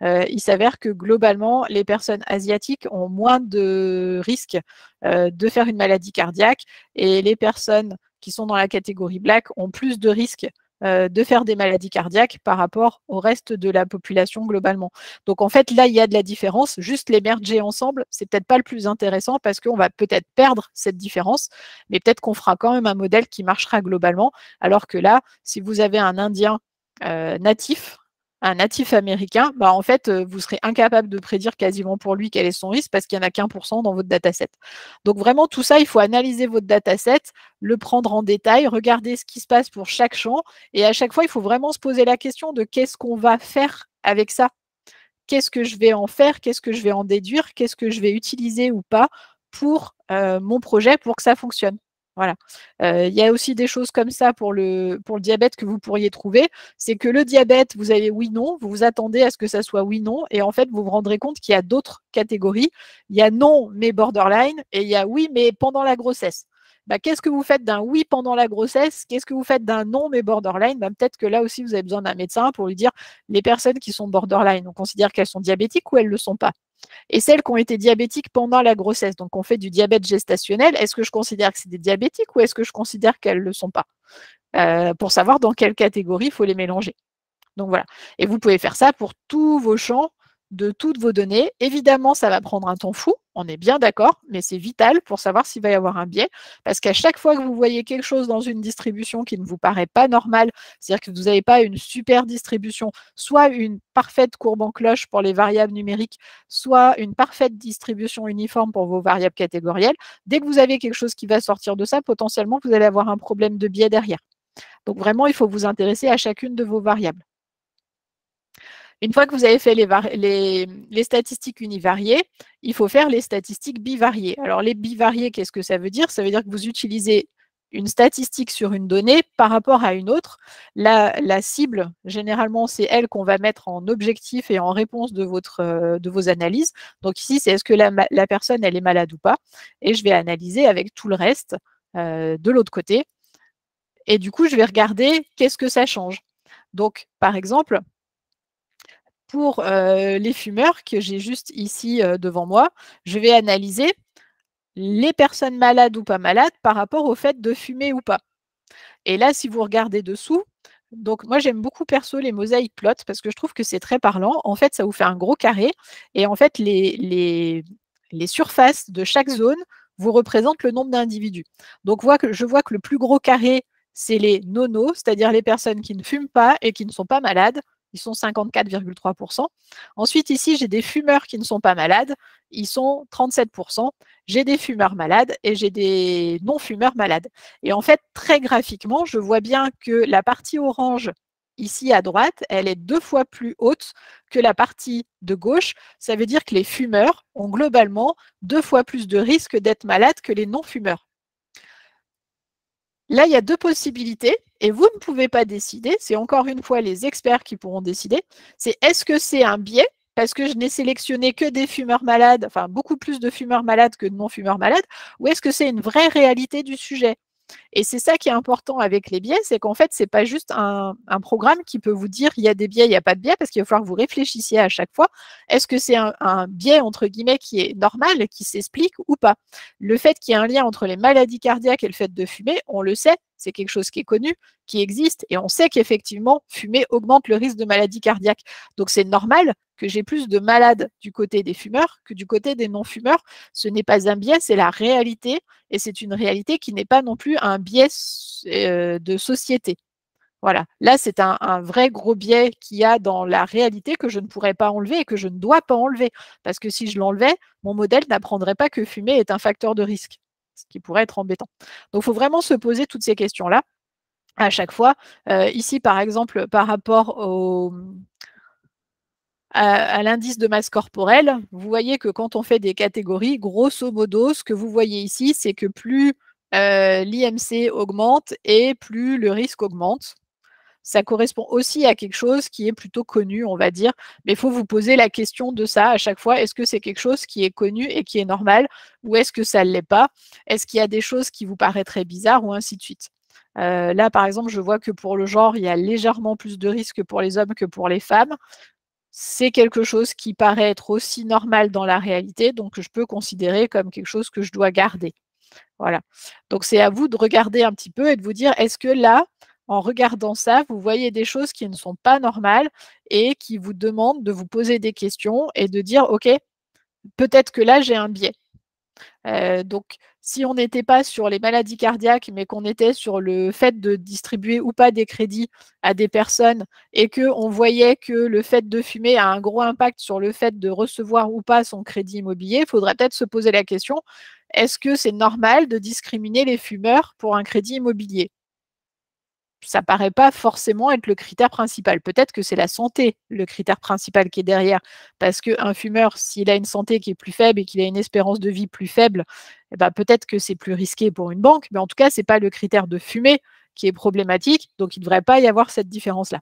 Il s'avère que globalement, les personnes asiatiques ont moins de risques de faire une maladie cardiaque, et les personnes qui sont dans la catégorie black ont plus de risques de faire des maladies cardiaques par rapport au reste de la population globalement. Donc en fait, là, il y a de la différence. Juste les merger ensemble, c'est peut-être pas le plus intéressant parce qu'on va peut-être perdre cette différence, mais peut-être qu'on fera quand même un modèle qui marchera globalement. Alors que là, si vous avez un Indien natif, un natif américain, bah en fait, vous serez incapable de prédire quasiment pour lui quel est son risque parce qu'il n'y en a qu'1% dans votre dataset. Donc vraiment, tout ça, il faut analyser votre dataset, le prendre en détail, regarder ce qui se passe pour chaque champ, et à chaque fois, il faut vraiment se poser la question de qu'est-ce qu'on va faire avec ça? Qu'est-ce que je vais en faire? Qu'est-ce que je vais en déduire? Qu'est-ce que je vais utiliser ou pas pour mon projet pour que ça fonctionne? Voilà. Il y a aussi des choses comme ça pour le diabète que vous pourriez trouver. C'est que le diabète, vous avez oui-non, vous vous attendez à ce que ça soit oui-non, et en fait, vous vous rendrez compte qu'il y a d'autres catégories. Il y a non, mais borderline, et il y a oui, mais pendant la grossesse. Bah, qu'est-ce que vous faites d'un oui pendant la grossesse? Qu'est-ce que vous faites d'un non, mais borderline? Bah, peut-être que là aussi, vous avez besoin d'un médecin pour lui dire les personnes qui sont borderline, on considère qu'elles sont diabétiques ou elles ne le sont pas? Et celles qui ont été diabétiques pendant la grossesse, donc on fait du diabète gestationnel, est-ce que je considère que c'est des diabétiques ou est-ce que je considère qu'elles ne le sont pas? Pour savoir dans quelle catégorie il faut les mélanger. Donc voilà. Et vous pouvez faire ça pour tous vos champs de toutes vos données. Évidemment, ça va prendre un temps fou, on est bien d'accord, mais c'est vital pour savoir s'il va y avoir un biais, parce qu'à chaque fois que vous voyez quelque chose dans une distribution qui ne vous paraît pas normal, c'est-à-dire que vous n'avez pas une super distribution, soit une parfaite courbe en cloche pour les variables numériques, soit une parfaite distribution uniforme pour vos variables catégorielles, dès que vous avez quelque chose qui va sortir de ça, potentiellement, vous allez avoir un problème de biais derrière. Donc vraiment, il faut vous intéresser à chacune de vos variables. Une fois que vous avez fait les statistiques univariées, il faut faire les statistiques bivariées. Alors les bivariées, qu'est-ce que ça veut dire? Ça veut dire que vous utilisez une statistique sur une donnée par rapport à une autre. La cible, généralement, c'est elle qu'on va mettre en objectif et en réponse de vos analyses. Donc ici, c'est est-ce que la personne, elle est malade ou pas? Et je vais analyser avec tout le reste de l'autre côté. Et du coup, je vais regarder qu'est-ce que ça change. Donc, par exemple, pour les fumeurs que j'ai juste ici devant moi, je vais analyser les personnes malades ou pas malades par rapport au fait de fumer ou pas. Et là, si vous regardez dessous, donc moi j'aime beaucoup perso les mosaïques plots parce que je trouve que c'est très parlant. En fait, ça vous fait un gros carré, et en fait les surfaces de chaque zone vous représentent le nombre d'individus. Donc je vois que le plus gros carré, c'est les nonos, c'est-à-dire les personnes qui ne fument pas et qui ne sont pas malades. Ils sont 54,3%. Ensuite, ici, j'ai des fumeurs qui ne sont pas malades. Ils sont 37%. J'ai des fumeurs malades et j'ai des non-fumeurs malades. Et en fait, très graphiquement, je vois bien que la partie orange, ici à droite, elle est 2 fois plus haute que la partie de gauche. Ça veut dire que les fumeurs ont globalement 2 fois plus de risques d'être malades que les non-fumeurs. Là, il y a 2 possibilités et vous ne pouvez pas décider. C'est encore une fois les experts qui pourront décider. C'est est-ce que c'est un biais parce que je n'ai sélectionné que des fumeurs malades, enfin beaucoup plus de fumeurs malades que de non-fumeurs malades, ou est-ce que c'est une vraie réalité du sujet? Et c'est ça qui est important avec les biais, c'est qu'en fait, ce n'est pas juste un programme qui peut vous dire il y a des biais, il n'y a pas de biais, parce qu'il va falloir que vous réfléchissiez à chaque fois. Est-ce que c'est un biais, entre guillemets, qui est normal, qui s'explique ou pas? Le fait qu'il y ait un lien entre les maladies cardiaques et le fait de fumer, on le sait, c'est quelque chose qui est connu, qui existe, et on sait qu'effectivement, fumer augmente le risque de maladie cardiaque. Donc c'est normal que j'ai plus de malades du côté des fumeurs que du côté des non-fumeurs. Ce n'est pas un biais, c'est la réalité, et c'est une réalité qui n'est pas non plus un biais de société. Voilà, là c'est un vrai gros biais qu'il y a dans la réalité que je ne pourrais pas enlever et que je ne dois pas enlever, parce que si je l'enlevais, mon modèle n'apprendrait pas que fumer est un facteur de risque, ce qui pourrait être embêtant. Donc il faut vraiment se poser toutes ces questions-là à chaque fois. Ici, par exemple, par rapport à l'indice de masse corporelle, vous voyez que quand on fait des catégories, grosso modo, ce que vous voyez ici, c'est que plus l'IMC augmente et plus le risque augmente. ça correspond aussi à quelque chose qui est plutôt connu, on va dire. Mais il faut vous poser la question de ça à chaque fois. Est-ce que c'est quelque chose qui est connu et qui est normal ou est-ce que ça ne l'est pas? Est-ce qu'il y a des choses qui vous paraîtraient bizarres ou ainsi de suite? Là, par exemple, je vois que pour le genre, il y a légèrement plus de risques pour les hommes que pour les femmes. C'est quelque chose qui paraît être aussi normal dans la réalité, donc je peux considérer comme quelque chose que je dois garder. Voilà. Donc c'est à vous de regarder un petit peu et de vous dire, est-ce que là, en regardant ça, vous voyez des choses qui ne sont pas normales et qui vous demandent de vous poser des questions et de dire, OK, peut-être que là, j'ai un biais. Donc, si on n'était pas sur les maladies cardiaques, mais qu'on était sur le fait de distribuer ou pas des crédits à des personnes et qu'on voyait que le fait de fumer a un gros impact sur le fait de recevoir ou pas son crédit immobilier, il faudrait peut-être se poser la question, est-ce que c'est normal de discriminer les fumeurs pour un crédit immobilier? Ça ne paraît pas forcément être le critère principal. Peut-être que c'est la santé, le critère principal qui est derrière. Parce qu'un fumeur, s'il a une santé qui est plus faible et qu'il a une espérance de vie plus faible, eh ben, peut-être que c'est plus risqué pour une banque. Mais en tout cas, ce n'est pas le critère de fumer qui est problématique. Donc, il ne devrait pas y avoir cette différence-là.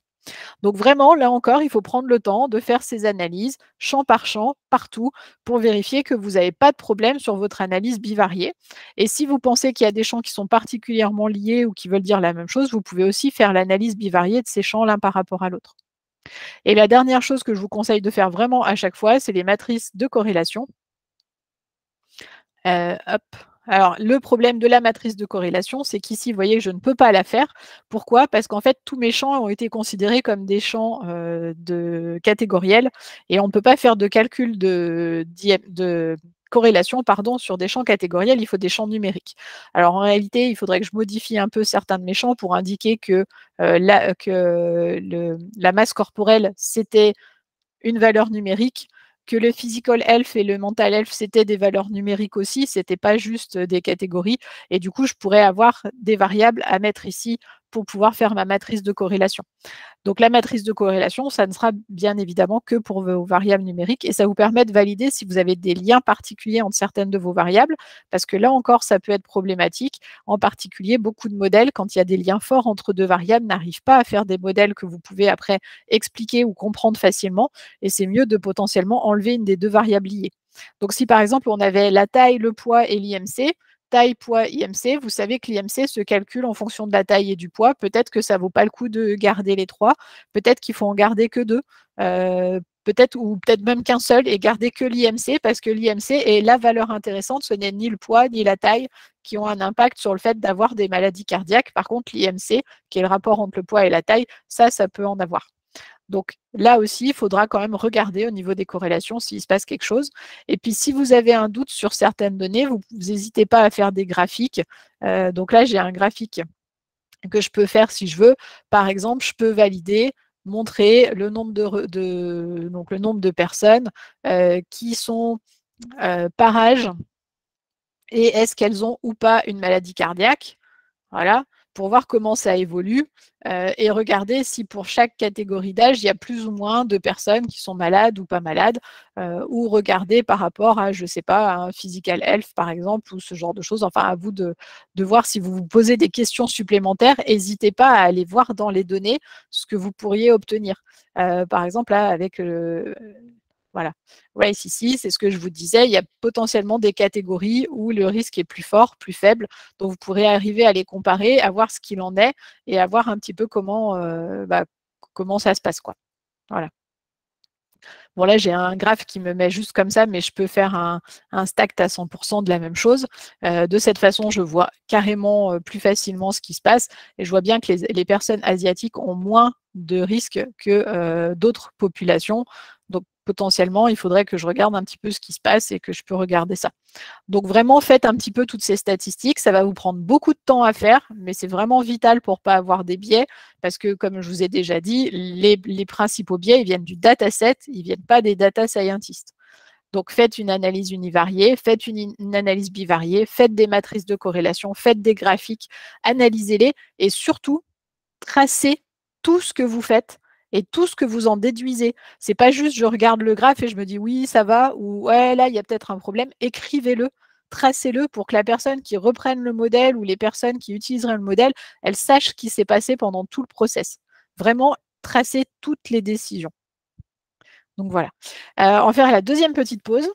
Donc vraiment, là encore, il faut prendre le temps de faire ces analyses champ par champ, partout, pour vérifier que vous n'avez pas de problème sur votre analyse bivariée. Et si vous pensez qu'il y a des champs qui sont particulièrement liés ou qui veulent dire la même chose, vous pouvez aussi faire l'analyse bivariée de ces champs l'un par rapport à l'autre. Et la dernière chose que je vous conseille de faire vraiment à chaque fois, c'est les matrices de corrélation. Hop. Alors, le problème de la matrice de corrélation, c'est qu'ici, vous voyez, je ne peux pas la faire. Pourquoi? Parce qu'en fait, tous mes champs ont été considérés comme des champs catégoriels et on ne peut pas faire de calcul de corrélation sur des champs catégoriels, il faut des champs numériques. Alors, en réalité, il faudrait que je modifie un peu certains de mes champs pour indiquer que, la masse corporelle, c'était une valeur numérique, que le physical health et le mental health, c'était des valeurs numériques aussi, c'était pas juste des catégories. Et du coup, je pourrais avoir des variables à mettre ici pour pouvoir faire ma matrice de corrélation. Donc la matrice de corrélation, ça ne sera bien évidemment que pour vos variables numériques et ça vous permet de valider si vous avez des liens particuliers entre certaines de vos variables, parce que là encore, ça peut être problématique. En particulier, beaucoup de modèles, quand il y a des liens forts entre deux variables, n'arrivent pas à faire des modèles que vous pouvez après expliquer ou comprendre facilement et c'est mieux de potentiellement enlever une des deux variables liées. Donc si par exemple on avait la taille, le poids et l'IMC, taille, poids, IMC, vous savez que l'IMC se calcule en fonction de la taille et du poids. Peut-être que ça ne vaut pas le coup de garder les trois. Peut-être qu'il faut en garder que deux. Peut-être ou peut-être même qu'un seul et garder que l'IMC parce que l'IMC est la valeur intéressante. Ce n'est ni le poids ni la taille qui ont un impact sur le fait d'avoir des maladies cardiaques. Par contre, l'IMC, qui est le rapport entre le poids et la taille, ça peut en avoir. Donc là aussi, il faudra quand même regarder au niveau des corrélations s'il se passe quelque chose. Et puis si vous avez un doute sur certaines données, vous n'hésitez pas à faire des graphiques. Donc là, j'ai un graphique que je peux faire si je veux. Par exemple, je peux valider, montrer le nombre de personnes qui sont par âge et est-ce qu'elles ont ou pas une maladie cardiaque. Voilà, pour voir comment ça évolue et regarder si pour chaque catégorie d'âge, il y a plus ou moins de personnes qui sont malades ou pas malades, ou regarder par rapport à, je ne sais pas, un physical health par exemple, ou ce genre de choses. Enfin, à vous de voir si vous vous posez des questions supplémentaires. N'hésitez pas à aller voir dans les données ce que vous pourriez obtenir. Par exemple, là, avec voilà. Race ici, c'est ce que je vous disais, il y a potentiellement des catégories où le risque est plus fort, plus faible. Donc, vous pourrez arriver à les comparer, à voir ce qu'il en est et à voir un petit peu comment ça se passe, quoi. Voilà. Bon, là, j'ai un graphe qui me met juste comme ça, mais je peux faire un stack à 100% de la même chose. De cette façon, je vois carrément plus facilement ce qui se passe et je vois bien que les personnes asiatiques ont moins de risques que d'autres populations. Donc, potentiellement, il faudrait que je regarde un petit peu ce qui se passe et que je peux regarder ça. Donc, vraiment, faites un petit peu toutes ces statistiques. Ça va vous prendre beaucoup de temps à faire, mais c'est vraiment vital pour ne pas avoir des biais parce que, comme je vous ai déjà dit, les principaux biais, ils viennent du dataset, ils ne viennent pas des data scientists. Donc, faites une analyse univariée, faites une analyse bivariée, faites des matrices de corrélation, faites des graphiques, analysez-les et surtout, tracez tout ce que vous faites et tout ce que vous en déduisez. Ce n'est pas juste je regarde le graphe et je me dis oui, ça va, ou ouais, là, il y a peut-être un problème. Écrivez-le, tracez-le pour que la personne qui reprenne le modèle ou les personnes qui utiliseraient le modèle, elles sachent ce qui s'est passé pendant tout le process. vraiment tracer toutes les décisions. Donc voilà. On va faire la deuxième petite pause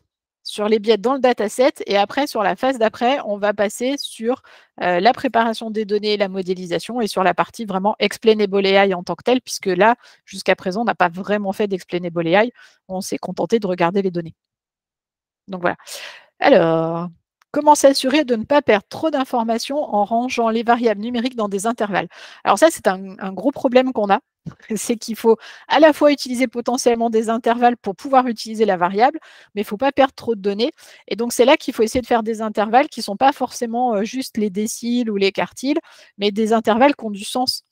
sur les biais dans le dataset et après, sur la phase d'après, on va passer sur la préparation des données et la modélisation et sur la partie vraiment Explainable AI en tant que telle, puisque là, jusqu'à présent, on n'a pas vraiment fait d'Explainable AI. On s'est contenté de regarder les données. Donc voilà. Alors, comment s'assurer de ne pas perdre trop d'informations en rangeant les variables numériques dans des intervalles? Alors ça, c'est un gros problème qu'on a. C'est qu'il faut à la fois utiliser potentiellement des intervalles pour pouvoir utiliser la variable, mais il ne faut pas perdre trop de données. Et donc, c'est là qu'il faut essayer de faire des intervalles qui ne sont pas forcément juste les déciles ou les quartiles, mais des intervalles qui ont du sens.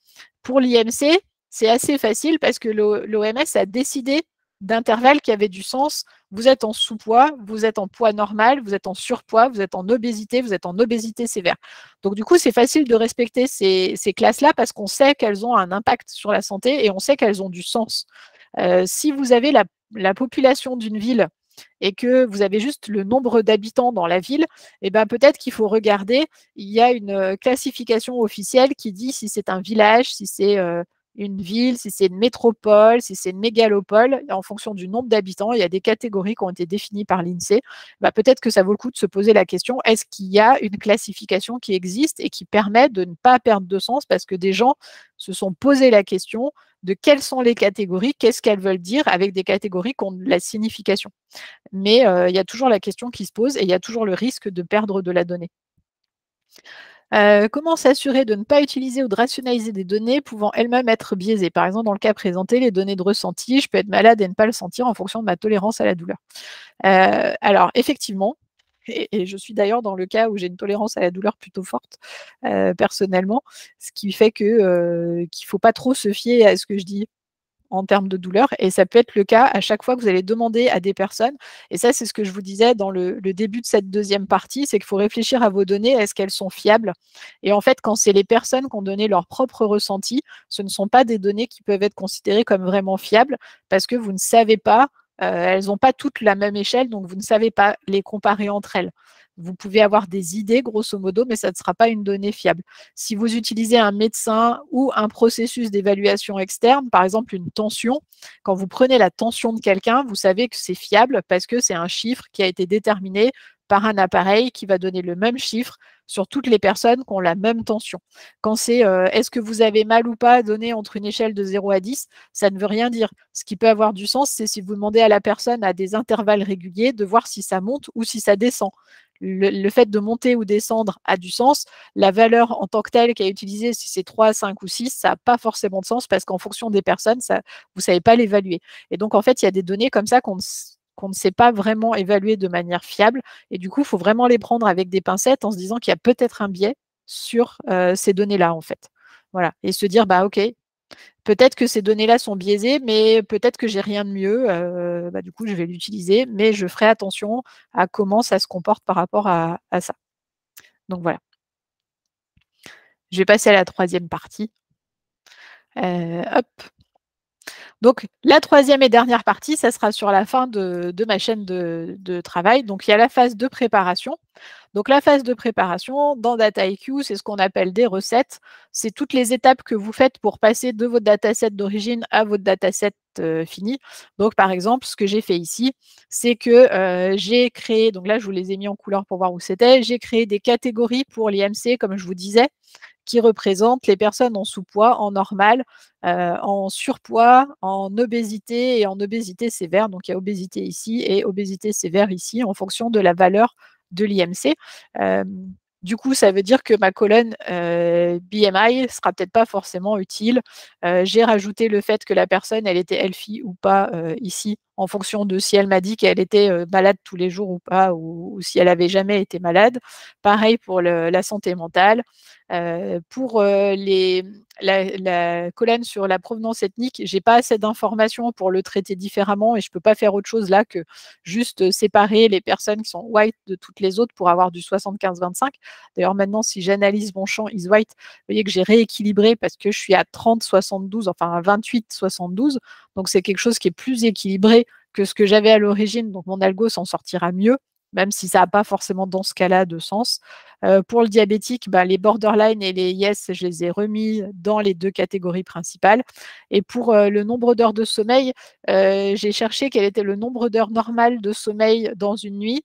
Pour l'IMC, c'est assez facile parce que l'OMS a décidé d'intervalles qui avaient du sens. Vous êtes en sous-poids, vous êtes en poids normal, vous êtes en surpoids, vous êtes en obésité, vous êtes en obésité sévère. Donc du coup, c'est facile de respecter ces classes-là parce qu'on sait qu'elles ont un impact sur la santé et on sait qu'elles ont du sens. Si vous avez la population d'une ville et que vous avez juste le nombre d'habitants dans la ville, eh ben peut-être qu'il faut regarder, il y a une classification officielle qui dit si c'est un village, si c'est une ville, si c'est une métropole, si c'est une mégalopole, en fonction du nombre d'habitants, il y a des catégories qui ont été définies par l'INSEE. Bah, peut-être que ça vaut le coup de se poser la question, est-ce qu'il y a une classification qui existe et qui permet de ne pas perdre de sens parce que des gens se sont posé la question de quelles sont les catégories, qu'est-ce qu'elles veulent dire avec des catégories qui ont de la signification. Mais il y a toujours la question qui se pose et il y a toujours le risque de perdre de la donnée. Comment s'assurer de ne pas utiliser ou de rationaliser des données pouvant elles-mêmes être biaisées? Par exemple, dans le cas présenté, les données de ressenti, je peux être malade et ne pas le sentir en fonction de ma tolérance à la douleur. Alors, effectivement, et je suis d'ailleurs dans le cas où j'ai une tolérance à la douleur plutôt forte, personnellement, ce qui fait qu'il ne faut pas trop se fier à ce que je dis en termes de douleur. Et ça peut être le cas à chaque fois que vous allez demander à des personnes. Et ça, c'est ce que je vous disais dans le début de cette deuxième partie, c'est qu'il faut réfléchir à vos données, est-ce qu'elles sont fiables? Et en fait, quand c'est les personnes qui ont donné leur propre ressenti, ce ne sont pas des données qui peuvent être considérées comme vraiment fiables parce que vous ne savez pas, elles n'ont pas toutes la même échelle, donc vous ne savez pas les comparer entre elles. Vous pouvez avoir des idées, grosso modo, mais ça ne sera pas une donnée fiable. Si vous utilisez un médecin ou un processus d'évaluation externe, par exemple une tension, quand vous prenez la tension de quelqu'un, vous savez que c'est fiable parce que c'est un chiffre qui a été déterminé par un appareil qui va donner le même chiffre sur toutes les personnes qui ont la même tension. Quand c'est est-ce que vous avez mal ou pas donné entre une échelle de 0 à 10, ça ne veut rien dire. Ce qui peut avoir du sens, c'est si vous demandez à la personne à des intervalles réguliers de voir si ça monte ou si ça descend. Le fait de monter ou descendre a du sens. La valeur en tant que telle qui est utilisée, si c'est 3, 5 ou 6, ça n'a pas forcément de sens parce qu'en fonction des personnes, vous ne savez pas l'évaluer. Et donc, en fait, il y a des données comme ça qu'on ne sait pas vraiment évaluer de manière fiable. Et du coup, il faut vraiment les prendre avec des pincettes en se disant qu'il y a peut-être un biais sur ces données-là, en fait. Voilà. Et se dire, bah, OK, peut-être que ces données-là sont biaisées, mais peut-être que j'ai rien de mieux. Du coup, je vais l'utiliser, mais je ferai attention à comment ça se comporte par rapport à ça. Donc voilà. Je vais passer à la troisième partie. Hop. Donc, la troisième et dernière partie, ça sera sur la fin de ma chaîne de travail. Donc, il y a la phase de préparation. Donc, la phase de préparation, dans DataIQ, c'est ce qu'on appelle des recettes. C'est toutes les étapes que vous faites pour passer de votre dataset d'origine à votre dataset fini. Donc, par exemple, ce que j'ai fait ici, c'est que j'ai créé, donc là, je vous les ai mis en couleur pour voir où c'était, j'ai créé des catégories pour l'IMC, comme je vous disais, qui représentent les personnes en sous-poids, en normal, en surpoids, en obésité et en obésité sévère. Donc, il y a obésité ici et obésité sévère ici, en fonction de la valeur de l'IMC. Du coup, ça veut dire que ma colonne BMI ne sera peut-être pas forcément utile. J'ai rajouté le fait que la personne, elle était healthy ou pas ici, en fonction de si elle m'a dit qu'elle était malade tous les jours ou pas, ou si elle avait jamais été malade. Pareil pour la santé mentale. Pour la colonne sur la provenance ethnique, j'ai pas assez d'informations pour le traiter différemment et je peux pas faire autre chose là que juste séparer les personnes qui sont white de toutes les autres pour avoir du 75-25. D'ailleurs, maintenant, si j'analyse mon champ is white, vous voyez que j'ai rééquilibré parce que je suis à 30-72, enfin à 28-72. Donc, c'est quelque chose qui est plus équilibré que ce que j'avais à l'origine. Donc, mon algo s'en sortira mieux même si ça n'a pas forcément dans ce cas-là de sens. Pour le diabétique, les borderline et les yes, je les ai remis dans les 2 catégories principales. Et pour le nombre d'heures de sommeil, j'ai cherché quel était le nombre d'heures normal de sommeil dans une nuit.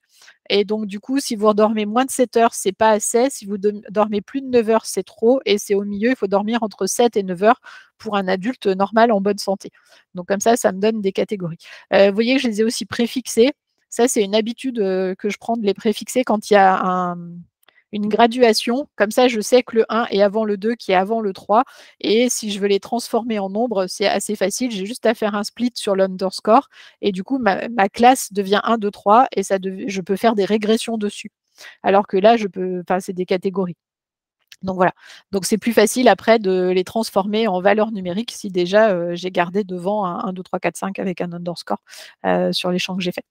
Et donc, du coup, si vous dormez moins de 7 heures, c'est pas assez. Si vous dormez plus de 9 heures, c'est trop. Et c'est au milieu, il faut dormir entre 7 et 9 heures pour un adulte normal en bonne santé. Donc, comme ça me donne des catégories. Vous voyez que je les ai aussi préfixés. Ça, c'est une habitude que je prends de les préfixer quand il y a une graduation. Comme ça, je sais que le 1 est avant le 2, qui est avant le 3. Et si je veux les transformer en nombres, c'est assez facile. J'ai juste à faire un split sur l'underscore. Et du coup, ma classe devient 1, 2, 3. Et je peux faire des régressions dessus. Alors que là, c'est des catégories. Donc voilà. Donc c'est plus facile après de les transformer en valeurs numériques si déjà j'ai gardé devant un 1, 2, 3, 4, 5 avec un underscore sur les champs que j'ai fait.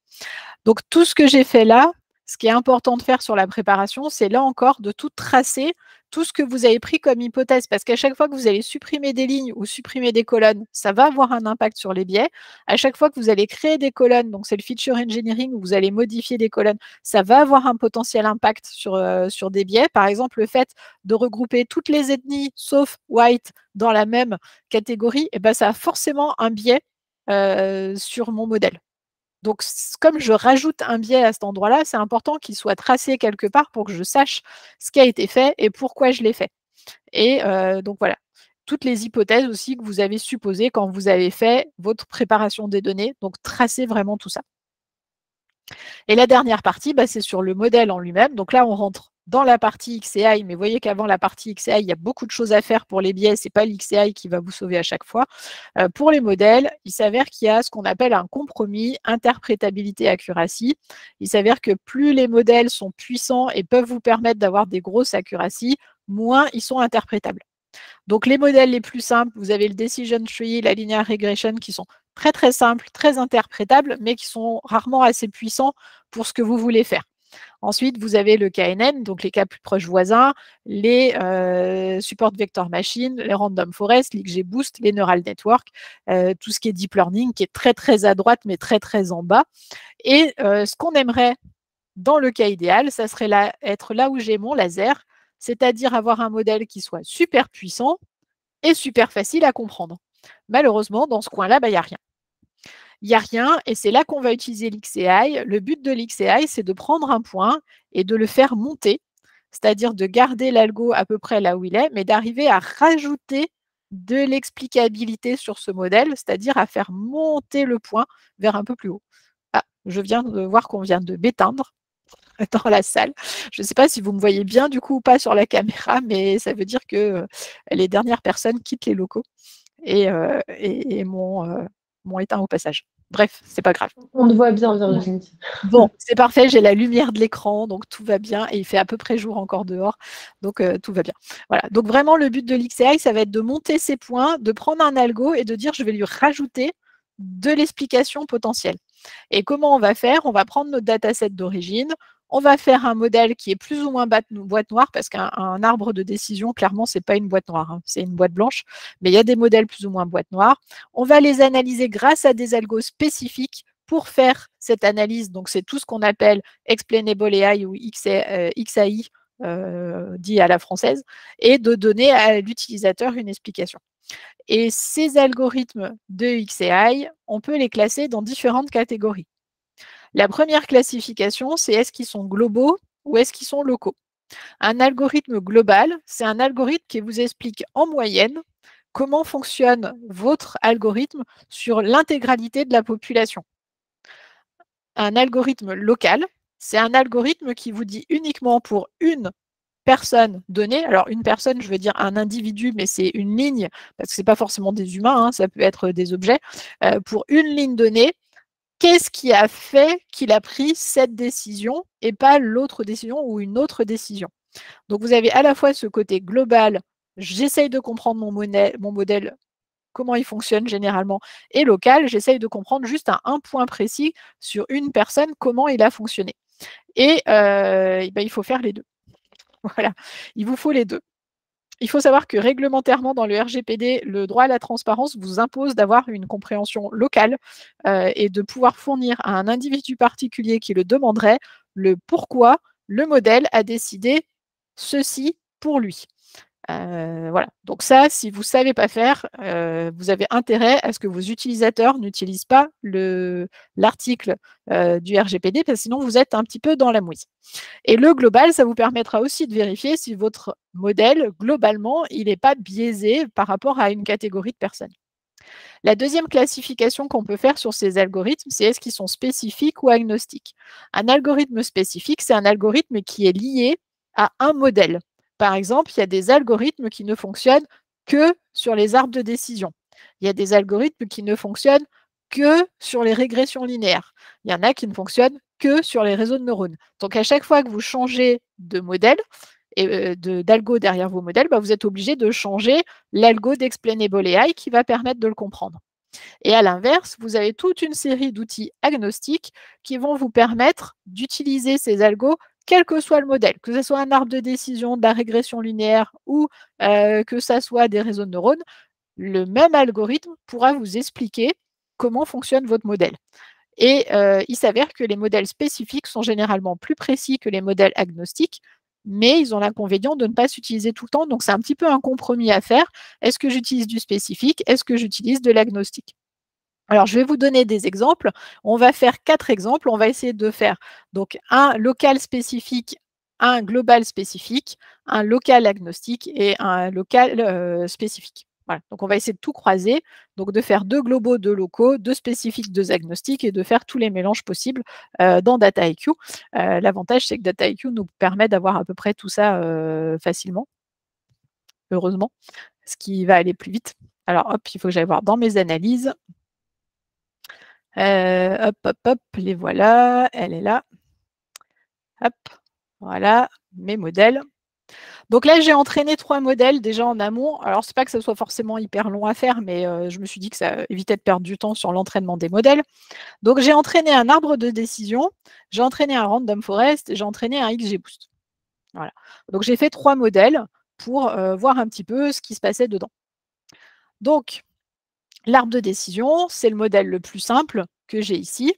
Donc tout ce que j'ai fait là, ce qui est important de faire sur la préparation, c'est là encore de tout tracer, tout ce que vous avez pris comme hypothèse, parce qu'à chaque fois que vous allez supprimer des lignes ou supprimer des colonnes, ça va avoir un impact sur les biais. À chaque fois que vous allez créer des colonnes, donc c'est le feature engineering où vous allez modifier des colonnes, ça va avoir un potentiel impact sur des biais. Par exemple, le fait de regrouper toutes les ethnies sauf white dans la même catégorie, ça a forcément un biais sur mon modèle. Donc, comme je rajoute un biais à cet endroit-là, c'est important qu'il soit tracé quelque part pour que je sache ce qui a été fait et pourquoi je l'ai fait. Et donc voilà, toutes les hypothèses aussi que vous avez supposées quand vous avez fait votre préparation des données. Donc, tracez vraiment tout ça. Et la dernière partie, c'est sur le modèle en lui-même. Donc là, on rentre dans la partie XAI, mais vous voyez qu'avant la partie XAI, il y a beaucoup de choses à faire pour les biais. Ce n'est pas l'XAI qui va vous sauver à chaque fois. Pour les modèles, il s'avère qu'il y a ce qu'on appelle un compromis interprétabilité-accuracy. Il s'avère que plus les modèles sont puissants et peuvent vous permettre d'avoir des grosses accuracies, moins ils sont interprétables. Donc les modèles les plus simples, vous avez le decision tree, la linear regression qui sont très très simples, très interprétables, mais qui sont rarement assez puissants pour ce que vous voulez faire. Ensuite, vous avez le KNN, donc les cas plus proches voisins, les support vector machine, les random forest, l'XGBoost, les neural network, tout ce qui est deep learning, qui est très très à droite, mais très très en bas. Et ce qu'on aimerait dans le cas idéal, ça serait être là où j'ai mon laser, c'est-à-dire avoir un modèle qui soit super puissant et super facile à comprendre. Malheureusement, dans ce coin-là, il n'y a rien. Il n'y a rien et c'est là qu'on va utiliser l'XAI. Le but de l'XAI, c'est de prendre un point et de le faire monter, c'est-à-dire de garder l'algo à peu près là où il est, mais d'arriver à rajouter de l'explicabilité sur ce modèle, c'est-à-dire à faire monter le point vers un peu plus haut. Ah, je viens de voir qu'on vient de m'éteindre dans la salle. Je ne sais pas si vous me voyez bien du coup ou pas sur la caméra, mais ça veut dire que les dernières personnes quittent les locaux et m'ont éteint au passage. Bref, c'est pas grave. On te voit bien, Virginie. Bon, c'est parfait, j'ai la lumière de l'écran, donc tout va bien, et il fait à peu près jour encore dehors, donc tout va bien. Voilà, donc vraiment le but de l'XAI, ça va être de monter ces points, de prendre un algo et de dire je vais lui rajouter de l'explication potentielle. Et comment on va faire? On va prendre notre dataset d'origine, on va faire un modèle qui est plus ou moins boîte noire, parce qu'un arbre de décision, clairement, ce n'est pas une boîte noire, hein, c'est une boîte blanche, mais il y a des modèles plus ou moins boîte noire. On va les analyser grâce à des algos spécifiques pour faire cette analyse. Donc, c'est tout ce qu'on appelle Explainable AI ou XAI, dit à la française, et de donner à l'utilisateur une explication. Et ces algorithmes de XAI, on peut les classer dans différentes catégories. La première classification, c'est est-ce qu'ils sont globaux ou est-ce qu'ils sont locaux. Un algorithme global, c'est un algorithme qui vous explique en moyenne comment fonctionne votre algorithme sur l'intégralité de la population. Un algorithme local, c'est un algorithme qui vous dit uniquement pour une personne donnée. Alors, une personne, je veux dire un individu, mais c'est une ligne, parce que ce n'est pas forcément des humains, hein, ça peut être des objets. Pour une ligne donnée, qu'est-ce qui a fait qu'il a pris cette décision et pas l'autre décision ou une autre décision? Donc, vous avez à la fois ce côté global, j'essaye de comprendre mon modèle, comment il fonctionne généralement, et local, j'essaye de comprendre juste à un point précis sur une personne, comment il a fonctionné. Et il faut faire les deux. Voilà, il vous faut les deux. Il faut savoir que réglementairement, dans le RGPD, le droit à la transparence vous impose d'avoir une compréhension locale et de pouvoir fournir à un individu particulier qui le demanderait le pourquoi le modèle a décidé ceci pour lui. Voilà. Donc ça, si vous ne savez pas faire, vous avez intérêt à ce que vos utilisateurs n'utilisent pas l'article du RGPD, parce que sinon vous êtes un petit peu dans la mouise. Et le global, ça vous permettra aussi de vérifier si votre modèle, globalement, il n'est pas biaisé par rapport à une catégorie de personnes. La deuxième classification qu'on peut faire sur ces algorithmes, c'est est-ce qu'ils sont spécifiques ou agnostiques. Un algorithme spécifique, c'est un algorithme qui est lié à un modèle. Par exemple, il y a des algorithmes qui ne fonctionnent que sur les arbres de décision. Il y a des algorithmes qui ne fonctionnent que sur les régressions linéaires. Il y en a qui ne fonctionnent que sur les réseaux de neurones. Donc, à chaque fois que vous changez de modèle, et d'algo derrière vos modèles, vous êtes obligé de changer l'algo d'Explainable AI qui va permettre de le comprendre. Et à l'inverse, vous avez toute une série d'outils agnostiques qui vont vous permettre d'utiliser ces algos quel que soit le modèle, que ce soit un arbre de décision, de la régression linéaire ou que ce soit des réseaux de neurones, le même algorithme pourra vous expliquer comment fonctionne votre modèle. Et il s'avère que les modèles spécifiques sont généralement plus précis que les modèles agnostiques, mais ils ont l'inconvénient de ne pas s'utiliser tout le temps. Donc, c'est un petit peu un compromis à faire. Est-ce que j'utilise du spécifique? Est-ce que j'utilise de l'agnostique? Alors, je vais vous donner des exemples. On va faire 4 exemples. On va essayer de faire donc un local spécifique, un global spécifique, un local agnostique et un local spécifique. Voilà. Donc, on va essayer de tout croiser, donc de faire 2 globaux, 2 locaux, 2 spécifiques, 2 agnostiques et de faire tous les mélanges possibles dans DataIQ. L'avantage, c'est que DataIQ nous permet d'avoir à peu près tout ça facilement, heureusement, ce qui va aller plus vite. Alors, hop, il faut que j'aille voir dans mes analyses. Hop, hop, hop, les voilà, elle est là. Hop, voilà, mes modèles. Donc là, j'ai entraîné 3 modèles déjà en amont. Alors, c'est pas que ce soit forcément hyper long à faire, mais je me suis dit que ça évitait de perdre du temps sur l'entraînement des modèles. Donc, j'ai entraîné un arbre de décision, j'ai entraîné un random forest et j'ai entraîné un XGBoost. Voilà. Donc, j'ai fait 3 modèles pour voir un petit peu ce qui se passait dedans. Donc, l'arbre de décision, c'est le modèle le plus simple que j'ai ici.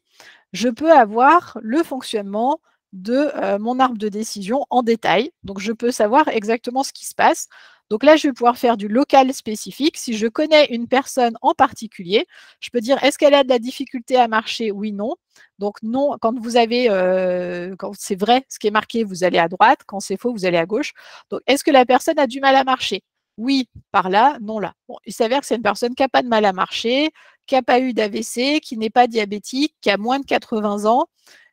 Je peux avoir le fonctionnement de mon arbre de décision en détail. Donc, je peux savoir exactement ce qui se passe. Donc là, je vais pouvoir faire du local spécifique. Si je connais une personne en particulier, je peux dire est-ce qu'elle a de la difficulté à marcher? Oui, non. Donc non, quand vous avez, quand c'est vrai ce qui est marqué, vous allez à droite. Quand c'est faux, vous allez à gauche. Donc, est-ce que la personne a du mal à marcher? Oui, par là, non là. Bon, il s'avère que c'est une personne qui n'a pas de mal à marcher, qui n'a pas eu d'AVC, qui n'est pas diabétique, qui a moins de 80 ans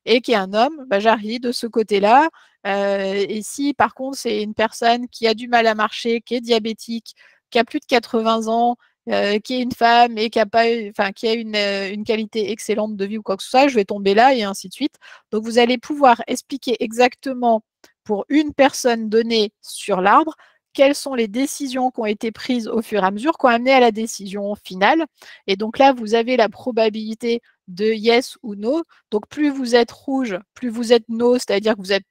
et qui est un homme, j'arrive de ce côté-là. Et si par contre c'est une personne qui a du mal à marcher, qui est diabétique, qui a plus de 80 ans, qui est une femme et qui a, pas, qui a une qualité excellente de vie ou quoi que ce soit, je vais tomber là et ainsi de suite. Donc vous allez pouvoir expliquer exactement pour une personne donnée sur l'arbre quelles sont les décisions qui ont été prises au fur et à mesure, qui ont amené à la décision finale. Et donc là, vous avez la probabilité de yes ou no. Donc plus vous êtes rouge, plus vous êtes no, c'est-à-dire que vous êtes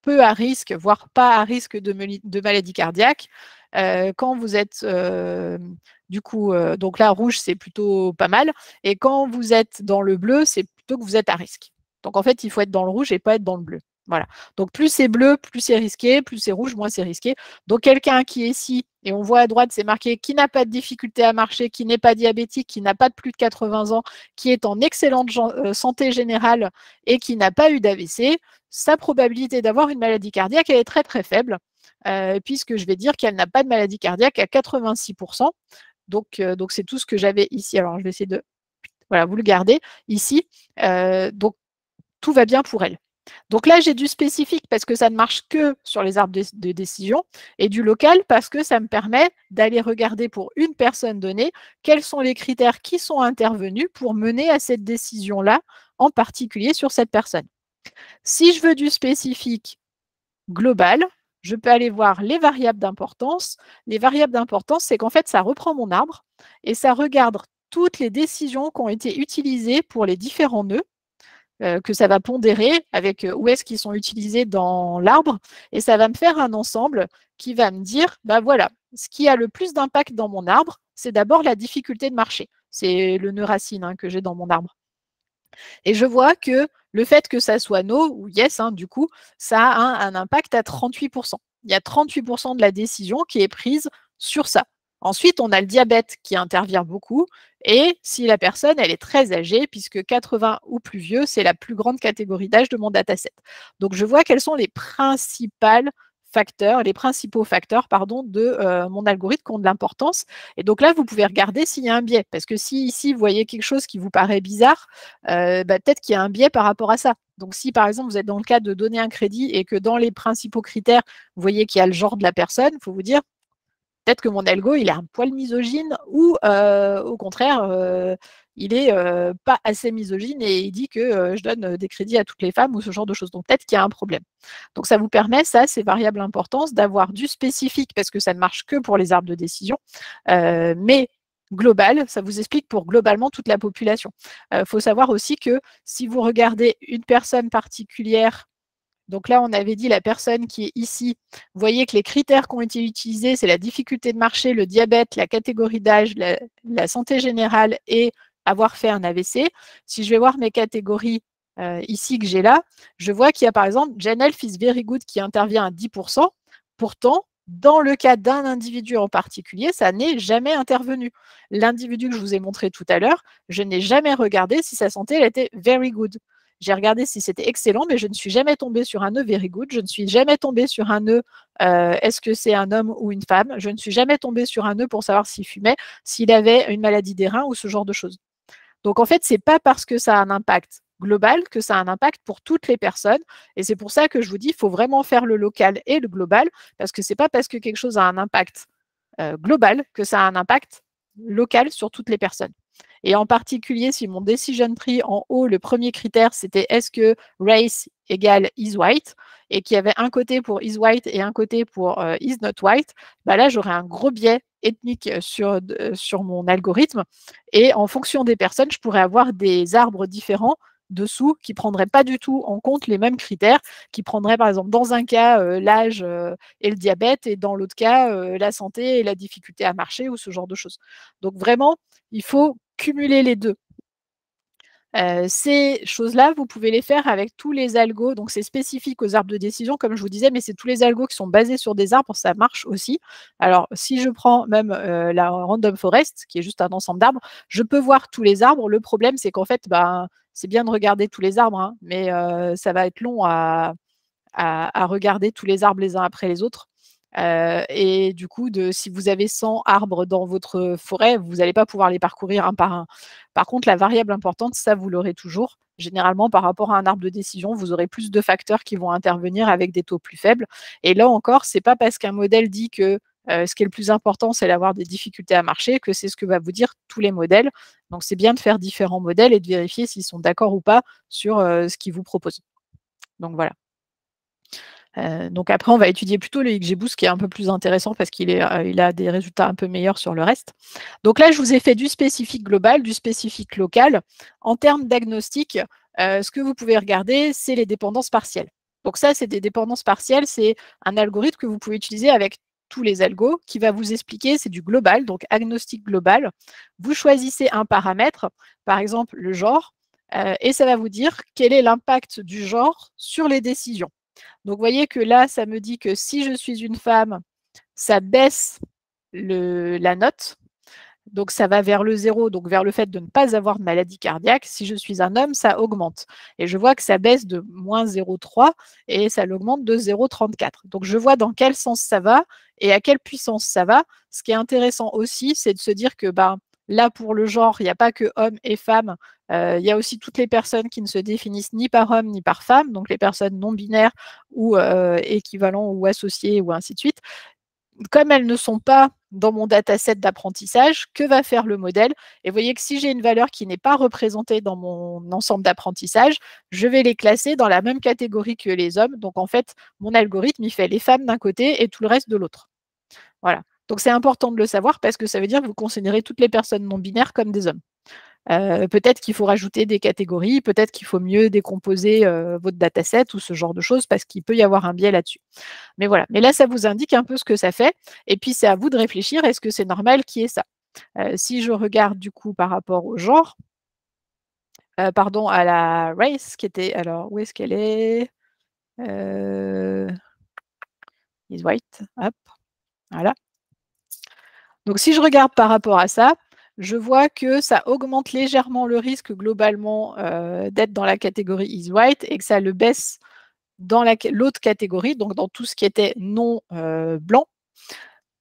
peu à risque, voire pas à risque de maladie cardiaque. Quand vous êtes donc là, rouge, c'est plutôt pas mal. Et quand vous êtes dans le bleu, c'est plutôt que vous êtes à risque. Donc en fait, il faut être dans le rouge et pas être dans le bleu. Voilà. Donc plus c'est bleu, plus c'est risqué, plus c'est rouge, moins c'est risqué. Donc quelqu'un qui est ici, et on voit à droite, c'est marqué qui n'a pas de difficulté à marcher, qui n'est pas diabétique, qui n'a pas de plus de 80 ans, qui est en excellente santé générale et qui n'a pas eu d'AVC, sa probabilité d'avoir une maladie cardiaque, elle est très très faible, puisque je vais dire qu'elle n'a pas de maladie cardiaque à 86%. Donc c'est tout ce que j'avais ici. Alors je vais essayer de vous le gardez ici. Donc tout va bien pour elle. Donc là, j'ai du spécifique parce que ça ne marche que sur les arbres de décision et du local parce que ça me permet d'aller regarder pour une personne donnée quels sont les critères qui sont intervenus pour mener à cette décision-là, en particulier sur cette personne. Si je veux du spécifique global, je peux aller voir les variables d'importance. Les variables d'importance, c'est qu'en fait, ça reprend mon arbre et ça regarde toutes les décisions qui ont été utilisées pour les différents nœuds, que ça va pondérer avec où est-ce qu'ils sont utilisés dans l'arbre, et ça va me faire un ensemble qui va me dire, voilà, ce qui a le plus d'impact dans mon arbre, c'est d'abord la difficulté de marcher. C'est le nœud racine que j'ai dans mon arbre. Et je vois que le fait que ça soit no ou yes, hein, du coup, ça a un impact à 38%. Il y a 38% de la décision qui est prise sur ça. Ensuite, on a le diabète qui intervient beaucoup. Et si la personne, elle est très âgée, puisque 80 ou plus vieux, c'est la plus grande catégorie d'âge de mon dataset. Donc, je vois quels sont les principaux facteurs de mon algorithme qui ont de l'importance. Et donc là, vous pouvez regarder s'il y a un biais. Parce que si ici, vous voyez quelque chose qui vous paraît bizarre, peut-être qu'il y a un biais par rapport à ça. Donc si par exemple, vous êtes dans le cas de donner un crédit et que dans les principaux critères, vous voyez qu'il y a le genre de la personne, il faut vous dire, peut-être que mon algo, il est un poil misogyne ou au contraire, il est pas assez misogyne et il dit que je donne des crédits à toutes les femmes ou ce genre de choses. Donc peut-être qu'il y a un problème. Donc ça vous permet, ça, ces variables d'importance, d'avoir du spécifique parce que ça ne marche que pour les arbres de décision, mais global, ça vous explique pour globalement toute la population. Faut savoir aussi que si vous regardez une personne particulière, donc là, on avait dit la personne qui est ici. Vous voyez que les critères qui ont été utilisés, c'est la difficulté de marcher, le diabète, la catégorie d'âge, la santé générale et avoir fait un AVC. Si je vais voir mes catégories ici que j'ai là, je vois qu'il y a par exemple Janelle is very good qui intervient à 10%. Pourtant, dans le cas d'un individu en particulier, ça n'est jamais intervenu. L'individu que je vous ai montré tout à l'heure, je n'ai jamais regardé si sa santé elle était very good. J'ai regardé si c'était excellent, mais je ne suis jamais tombée sur un nœud very good. Je ne suis jamais tombée sur un nœud est-ce que c'est un homme ou une femme. Je ne suis jamais tombée sur un nœud pour savoir s'il fumait, s'il avait une maladie des reins ou ce genre de choses. Donc en fait, ce n'est pas parce que ça a un impact global que ça a un impact pour toutes les personnes. Et c'est pour ça que je vous dis, il faut vraiment faire le local et le global, parce que ce n'est pas parce que quelque chose a un impact global que ça a un impact local sur toutes les personnes. Et en particulier, si mon decision tree en haut, le premier critère, c'était est-ce que race égale is white, et qu'il y avait un côté pour is white et un côté pour is not white, bah là, j'aurais un gros biais ethnique sur mon algorithme. Et en fonction des personnes, je pourrais avoir des arbres différents dessous qui ne prendraient pas du tout en compte les mêmes critères, qui prendraient par exemple dans un cas l'âge et le diabète et dans l'autre cas la santé et la difficulté à marcher ou ce genre de choses. Donc vraiment, il faut cumuler les deux. Ces choses-là, vous pouvez les faire avec tous les algos. Donc, c'est spécifique aux arbres de décision, comme je vous disais, mais c'est tous les algos qui sont basés sur des arbres, ça marche aussi. Alors, si je prends même la Random Forest, qui est juste un ensemble d'arbres, je peux voir tous les arbres. Le problème, c'est qu'en fait, c'est bien de regarder tous les arbres, hein, mais ça va être long à regarder tous les arbres les uns après les autres. Et du coup, si vous avez 100 arbres dans votre forêt, vous n'allez pas pouvoir les parcourir un par un. Par contre, la variable importante, ça, vous l'aurez toujours. Généralement, par rapport à un arbre de décision, vous aurez plus de facteurs qui vont intervenir avec des taux plus faibles. Et là encore, ce n'est pas parce qu'un modèle dit que ce qui est le plus important, c'est d'avoir des difficultés à marcher, que c'est ce que va vous dire tous les modèles. Donc, c'est bien de faire différents modèles et de vérifier s'ils sont d'accord ou pas sur ce qu'ils vous proposent. Donc, voilà. Donc après, on va étudier plutôt le XGBoost qui est un peu plus intéressant parce qu'il a des résultats un peu meilleurs sur le reste. Donc là, je vous ai fait du spécifique global, du spécifique local. En termes diagnostic, ce que vous pouvez regarder, c'est les dépendances partielles. Donc ça, c'est des dépendances partielles. C'est un algorithme que vous pouvez utiliser avec tous les algos qui va vous expliquer, c'est du global, donc agnostic global. Vous choisissez un paramètre, par exemple le genre, et ça va vous dire quel est l'impact du genre sur les décisions. Donc, vous voyez que là, ça me dit que si je suis une femme, ça baisse la note. Donc, ça va vers le 0, donc vers le fait de ne pas avoir de maladie cardiaque. Si je suis un homme, ça augmente. Et je vois que ça baisse de moins 0,3 et ça l'augmente de 0,34. Donc, je vois dans quel sens ça va et à quelle puissance ça va. Ce qui est intéressant aussi, c'est de se dire que là, pour le genre, il n'y a pas que hommes et femmes. Il y a aussi toutes les personnes qui ne se définissent ni par homme ni par femme, donc les personnes non binaires ou équivalents ou associés ou ainsi de suite. Comme elles ne sont pas dans mon dataset d'apprentissage, que va faire le modèle? Et vous voyez que si j'ai une valeur qui n'est pas représentée dans mon ensemble d'apprentissage, je vais les classer dans la même catégorie que les hommes. Donc en fait, mon algorithme, il fait les femmes d'un côté et tout le reste de l'autre. Voilà. Donc c'est important de le savoir parce que ça veut dire que vous considérez toutes les personnes non binaires comme des hommes. Peut-être qu'il faut rajouter des catégories, peut-être qu'il faut mieux décomposer votre dataset ou ce genre de choses parce qu'il peut y avoir un biais là-dessus. Mais voilà, mais là, ça vous indique un peu ce que ça fait. Et puis, c'est à vous de réfléchir, est-ce que c'est normal qu'il y ait ça? Si je regarde du coup par rapport au genre, pardon, à la race qui était, alors où est-ce qu'elle est, is white, hop, voilà. Donc si je regarde par rapport à ça, je vois que ça augmente légèrement le risque globalement d'être dans la catégorie is white et que ça le baisse dans l'autre catégorie, donc dans tout ce qui était non blanc.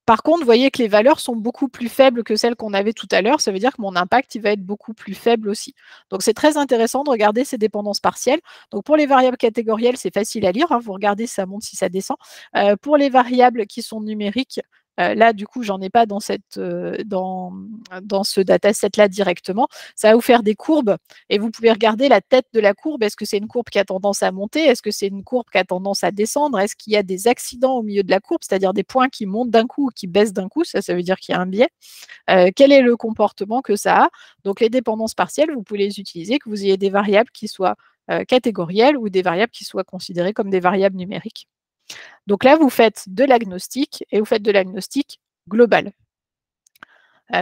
Par contre, vous voyez que les valeurs sont beaucoup plus faibles que celles qu'on avait tout à l'heure. Ça veut dire que mon impact il va être beaucoup plus faible aussi. Donc, c'est très intéressant de regarder ces dépendances partielles. Donc, pour les variables catégorielles, c'est facile à lire. Hein. Vous regardez si ça monte, si ça descend. Pour les variables qui sont numériques, là, du coup, j'en ai pas dans ce dataset-là directement. Ça va vous faire des courbes et vous pouvez regarder la tête de la courbe. Est-ce que c'est une courbe qui a tendance à monter? Est-ce que c'est une courbe qui a tendance à descendre? Est-ce qu'il y a des accidents au milieu de la courbe, c'est-à-dire des points qui montent d'un coup ou qui baissent d'un coup? Ça veut dire qu'il y a un biais. Quel est le comportement que ça a? Donc, les dépendances partielles, vous pouvez les utiliser, que vous ayez des variables qui soient catégorielles ou des variables qui soient considérées comme des variables numériques. Donc là, vous faites de l'agnostic et vous faites de l'agnostic global.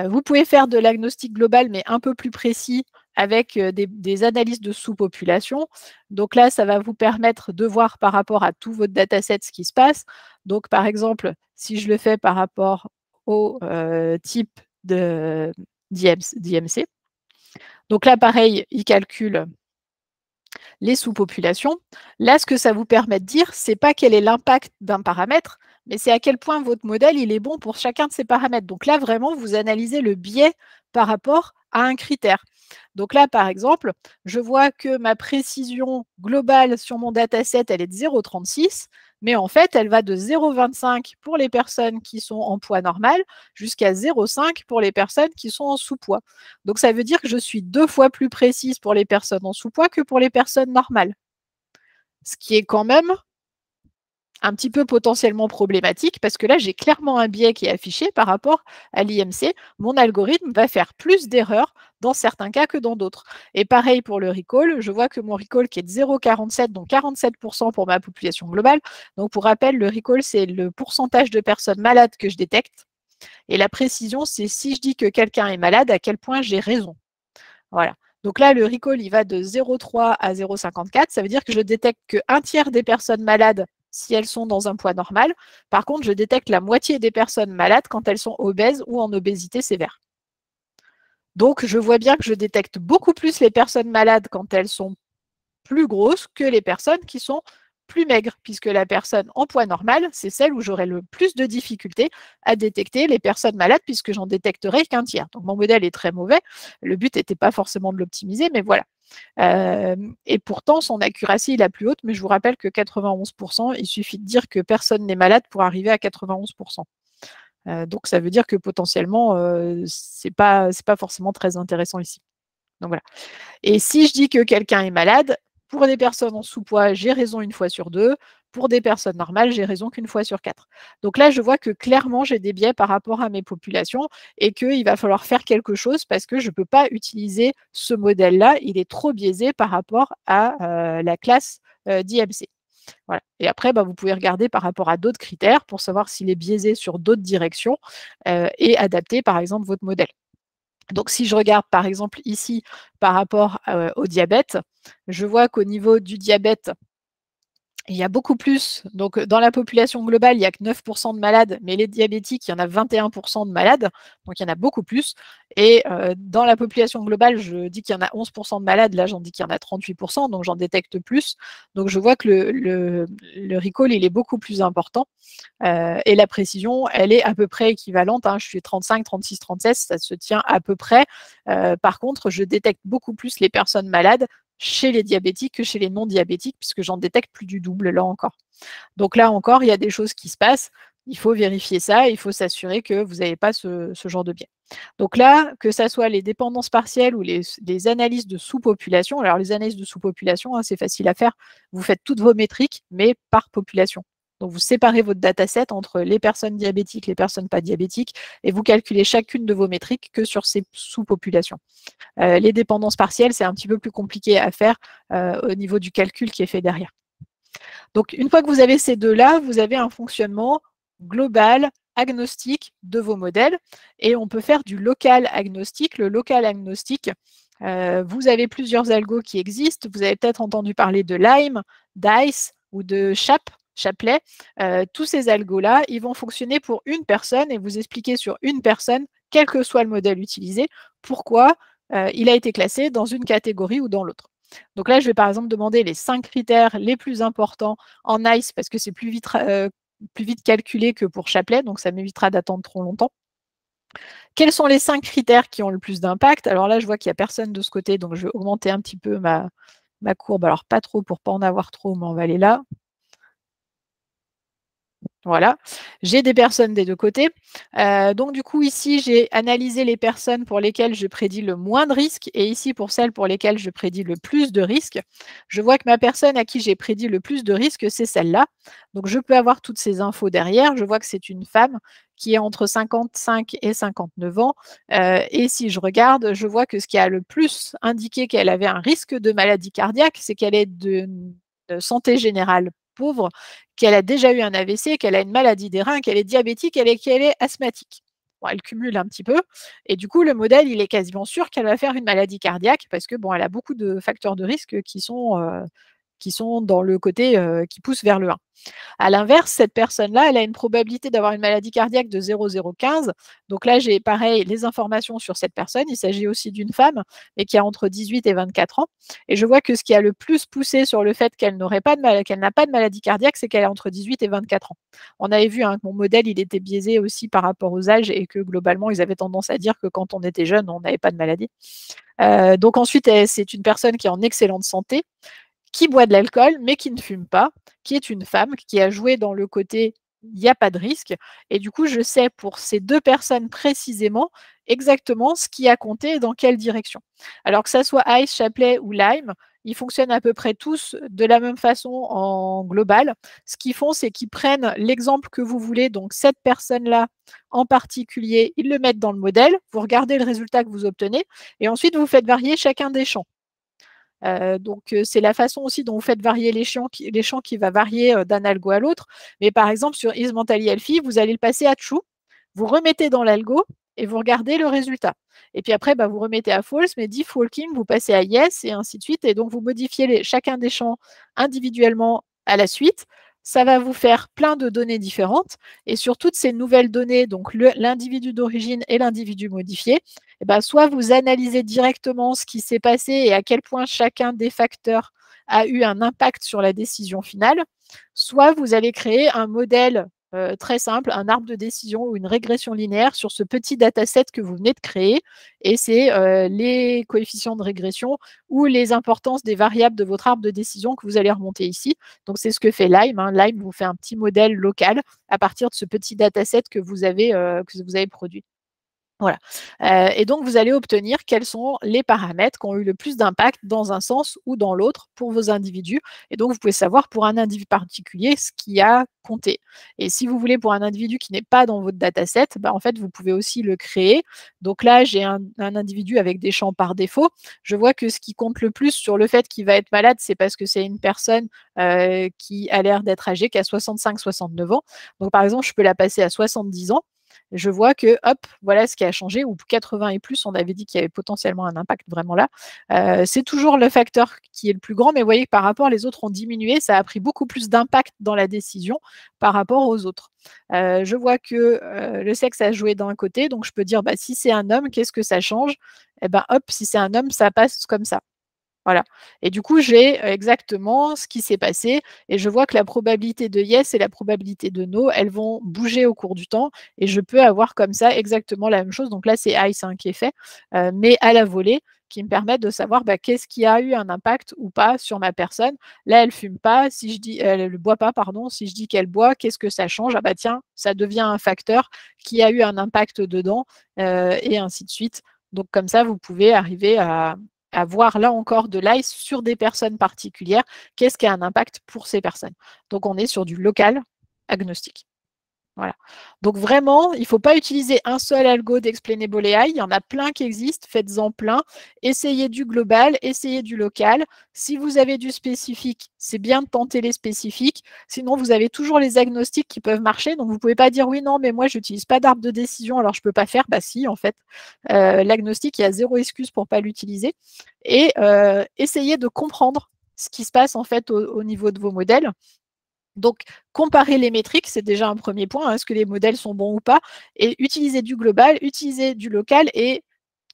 Vous pouvez faire de l'agnostic global, mais un peu plus précis avec des analyses de sous-population. Donc là, ça va vous permettre de voir par rapport à tout votre dataset ce qui se passe. Donc par exemple, si je le fais par rapport au type d'IMC, donc là, pareil, il calcule les sous-populations. Là, ce que ça vous permet de dire, c'est pas quel est l'impact d'un paramètre, mais c'est à quel point votre modèle il est bon pour chacun de ces paramètres. Donc là, vraiment, vous analysez le biais par rapport à un critère. Donc là, par exemple, je vois que ma précision globale sur mon dataset, elle est de 0,36, mais en fait, elle va de 0,25 pour les personnes qui sont en poids normal jusqu'à 0,5 pour les personnes qui sont en sous-poids. Donc ça veut dire que je suis 2 fois plus précise pour les personnes en sous-poids que pour les personnes normales. Ce qui est quand même un petit peu potentiellement problématique parce que là, j'ai clairement un biais qui est affiché par rapport à l'IMC. Mon algorithme va faire plus d'erreurs dans certains cas que dans d'autres. Et pareil pour le recall, je vois que mon recall qui est de 0,47, donc 47% pour ma population globale. Donc pour rappel, le recall, c'est le pourcentage de personnes malades que je détecte. Et la précision, c'est si je dis que quelqu'un est malade, à quel point j'ai raison. Voilà. Donc là, le recall, il va de 0,3 à 0,54. Ça veut dire que je détecte qu'un tiers des personnes malades si elles sont dans un poids normal. Par contre, je détecte la moitié des personnes malades quand elles sont obèses ou en obésité sévère. Donc, je vois bien que je détecte beaucoup plus les personnes malades quand elles sont plus grosses que les personnes qui sont plus maigres, puisque la personne en poids normal, c'est celle où j'aurai le plus de difficultés à détecter les personnes malades, puisque j'en détecterai qu'un tiers. Donc, mon modèle est très mauvais. Le but n'était pas forcément de l'optimiser, mais voilà. Et pourtant, son accuracy est la plus haute, mais je vous rappelle que 91%, il suffit de dire que personne n'est malade pour arriver à 91%. Donc, ça veut dire que potentiellement, c'est pas forcément très intéressant ici. Donc, voilà. Et si je dis que quelqu'un est malade, pour des personnes en sous-poids, j'ai raison une fois sur 2. Pour des personnes normales, j'ai raison qu'une fois sur 4. Donc là, je vois que clairement, j'ai des biais par rapport à mes populations et qu'il va falloir faire quelque chose parce que je ne peux pas utiliser ce modèle-là. Il est trop biaisé par rapport à la classe d'IMC. Voilà. Et après, vous pouvez regarder par rapport à d'autres critères pour savoir s'il est biaisé sur d'autres directions et adapter, par exemple, votre modèle. Donc, si je regarde par exemple ici par rapport au diabète, je vois qu'au niveau du diabète, il y a beaucoup plus. Donc, dans la population globale, il n'y a que 9% de malades, mais les diabétiques, il y en a 21% de malades. Donc, il y en a beaucoup plus. Et dans la population globale, je dis qu'il y en a 11% de malades. Là, j'en dis qu'il y en a 38%. Donc, j'en détecte plus. Donc, je vois que le recall, il est beaucoup plus important. Et la précision, elle est à peu près équivalente. Hein. Je suis 35, 36, 37, ça se tient à peu près. Par contre, je détecte beaucoup plus les personnes malades chez les diabétiques que chez les non-diabétiques, puisque j'en détecte plus du double là encore. Donc là encore, il y a des choses qui se passent. Il faut vérifier ça, il faut s'assurer que vous n'avez pas ce genre de biais. Donc là, que ce soit les dépendances partielles ou les analyses de sous-population, alors les analyses de sous-population, hein, c'est facile à faire, vous faites toutes vos métriques, mais par population. Donc, vous séparez votre dataset entre les personnes diabétiques, les personnes pas diabétiques, et vous calculez chacune de vos métriques que sur ces sous-populations. Les dépendances partielles, c'est un petit peu plus compliqué à faire au niveau du calcul qui est fait derrière. Donc, une fois que vous avez ces deux-là, vous avez un fonctionnement global, agnostique de vos modèles, et on peut faire du local agnostique. Le local agnostique, Vous avez plusieurs algos qui existent. Vous avez peut-être entendu parler de Lime, Dice ou de Chapley. Tous ces algos-là, ils vont fonctionner pour une personne et vous expliquer sur une personne, quel que soit le modèle utilisé, pourquoi il a été classé dans une catégorie ou dans l'autre. Donc là, je vais par exemple demander les 5 critères les plus importants en Dice parce que c'est plus vite calculé que pour Chapley, donc ça m'évitera d'attendre trop longtemps. Quels sont les 5 critères qui ont le plus d'impact? Alors là, je vois qu'il n'y a personne de ce côté, donc je vais augmenter un petit peu ma courbe. Alors pas trop pour ne pas en avoir trop, mais on va aller là. Voilà, j'ai des personnes des deux côtés. Donc du coup, ici, j'ai analysé les personnes pour lesquelles je prédis le moins de risques et ici, pour celles pour lesquelles je prédis le plus de risques. Je vois que ma personne à qui j'ai prédit le plus de risques, c'est celle-là. Donc je peux avoir toutes ces infos derrière. Je vois que c'est une femme qui est entre 55 et 59 ans. Et si je regarde, je vois que ce qui a le plus indiqué qu'elle avait un risque de maladie cardiaque, c'est qu'elle est de santé générale pauvre, qu'elle a déjà eu un AVC, qu'elle a une maladie des reins, qu'elle est diabétique et qu'elle est asthmatique. Bon, elle cumule un petit peu. Et du coup, le modèle, il est quasiment sûr qu'elle va faire une maladie cardiaque parce que bon, elle a beaucoup de facteurs de risque qui sont dans le côté qui pousse vers le 1. À l'inverse, cette personne-là, elle a une probabilité d'avoir une maladie cardiaque de 0,015. Donc là, j'ai pareil les informations sur cette personne. Il s'agit aussi d'une femme, mais qui a entre 18 et 24 ans. Et je vois que ce qui a le plus poussé sur le fait qu'elle n'a pas de maladie cardiaque, c'est qu'elle a entre 18 et 24 ans. On avait vu que mon modèle, il était biaisé aussi par rapport aux âges et que globalement, ils avaient tendance à dire que quand on était jeune, on n'avait pas de maladie. Donc ensuite, c'est une personne qui est en excellente santé, qui boit de l'alcool, mais qui ne fume pas, qui est une femme, qui a joué dans le côté il n'y a pas de risque. Et du coup, je sais pour ces 2 personnes précisément exactement ce qui a compté et dans quelle direction. Alors que ça soit Ice, Chapley ou Lime, ils fonctionnent à peu près tous de la même façon en global. Ce qu'ils font, c'est qu'ils prennent l'exemple que vous voulez, donc cette personne-là en particulier, ils le mettent dans le modèle, vous regardez le résultat que vous obtenez, et ensuite vous faites varier chacun des champs. Donc, c'est la façon aussi dont vous faites varier les champs qui va varier d'un algo à l'autre. Mais par exemple, sur Is Mentally Healthy, vous allez le passer à True, vous remettez dans l'algo et vous regardez le résultat. Et puis après, vous remettez à False, mais defaulting, vous passez à Yes et ainsi de suite. Et donc, vous modifiez chacun des champs individuellement à la suite. Ça va vous faire plein de données différentes. Et sur toutes ces nouvelles données, donc l'individu d'origine et l'individu modifié, soit vous analysez directement ce qui s'est passé et à quel point chacun des facteurs a eu un impact sur la décision finale, soit vous allez créer un modèle très simple, un arbre de décision ou une régression linéaire sur ce petit dataset que vous venez de créer. Et c'est les coefficients de régression ou les importances des variables de votre arbre de décision que vous allez remonter ici. Donc, c'est ce que fait Lime. Lime vous fait un petit modèle local à partir de ce petit dataset que vous avez produit. Voilà. Et donc, vous allez obtenir quels sont les paramètres qui ont eu le plus d'impact dans un sens ou dans l'autre pour vos individus. Et donc, vous pouvez savoir pour un individu particulier ce qui a compté. Et si vous voulez pour un individu qui n'est pas dans votre dataset, en fait, vous pouvez aussi le créer. Donc là, j'ai un individu avec des champs par défaut. Je vois que ce qui compte le plus sur le fait qu'il va être malade, c'est parce que c'est une personne qui a l'air d'être âgée, qui a 65-69 ans. Donc, par exemple, je peux la passer à 70 ans. Je vois que, hop, voilà ce qui a changé, ou 80 et plus, on avait dit qu'il y avait potentiellement un impact vraiment là. C'est toujours le facteur qui est le plus grand, mais vous voyez que par rapport, les autres ont diminué, ça a pris beaucoup plus d'impact dans la décision par rapport aux autres. Je vois que le sexe a joué d'un côté, donc je peux dire, si c'est un homme, qu'est-ce que ça change? Hop, si c'est un homme, ça passe comme ça. Voilà. Et du coup, j'ai exactement ce qui s'est passé et je vois que la probabilité de yes et la probabilité de no, elles vont bouger au cours du temps et je peux avoir comme ça exactement la même chose. Donc là, c'est Ice qui est fait, mais à la volée, qui me permet de savoir qu'est-ce qui a eu un impact ou pas sur ma personne. Là, elle fume pas. Si je dis, elle ne boit pas, pardon. Si je dis qu'elle boit, qu'est-ce que ça change? Ah tiens, ça devient un facteur qui a eu un impact dedans et ainsi de suite. Donc comme ça, vous pouvez arriver à voir là encore de l'ICE sur des personnes particulières, qu'est-ce qui a un impact pour ces personnes. Donc on est sur du local agnostique. Voilà. Donc vraiment, il ne faut pas utiliser un seul algo d'Explainable AI. Il y en a plein qui existent. Faites-en plein. Essayez du global, essayez du local. Si vous avez du spécifique, c'est bien de tenter les spécifiques. Sinon, vous avez toujours les agnostiques qui peuvent marcher. Donc, vous ne pouvez pas dire oui, non, mais moi, je n'utilise pas d'arbre de décision, alors je ne peux pas faire. Bah si, en fait. L'agnostique, il y a zéro excuse pour ne pas l'utiliser. Et essayez de comprendre ce qui se passe en fait au niveau de vos modèles. Donc, comparer les métriques, c'est déjà un premier point. Est-ce que les modèles sont bons ou pas? Et utiliser du global, utiliser du local et,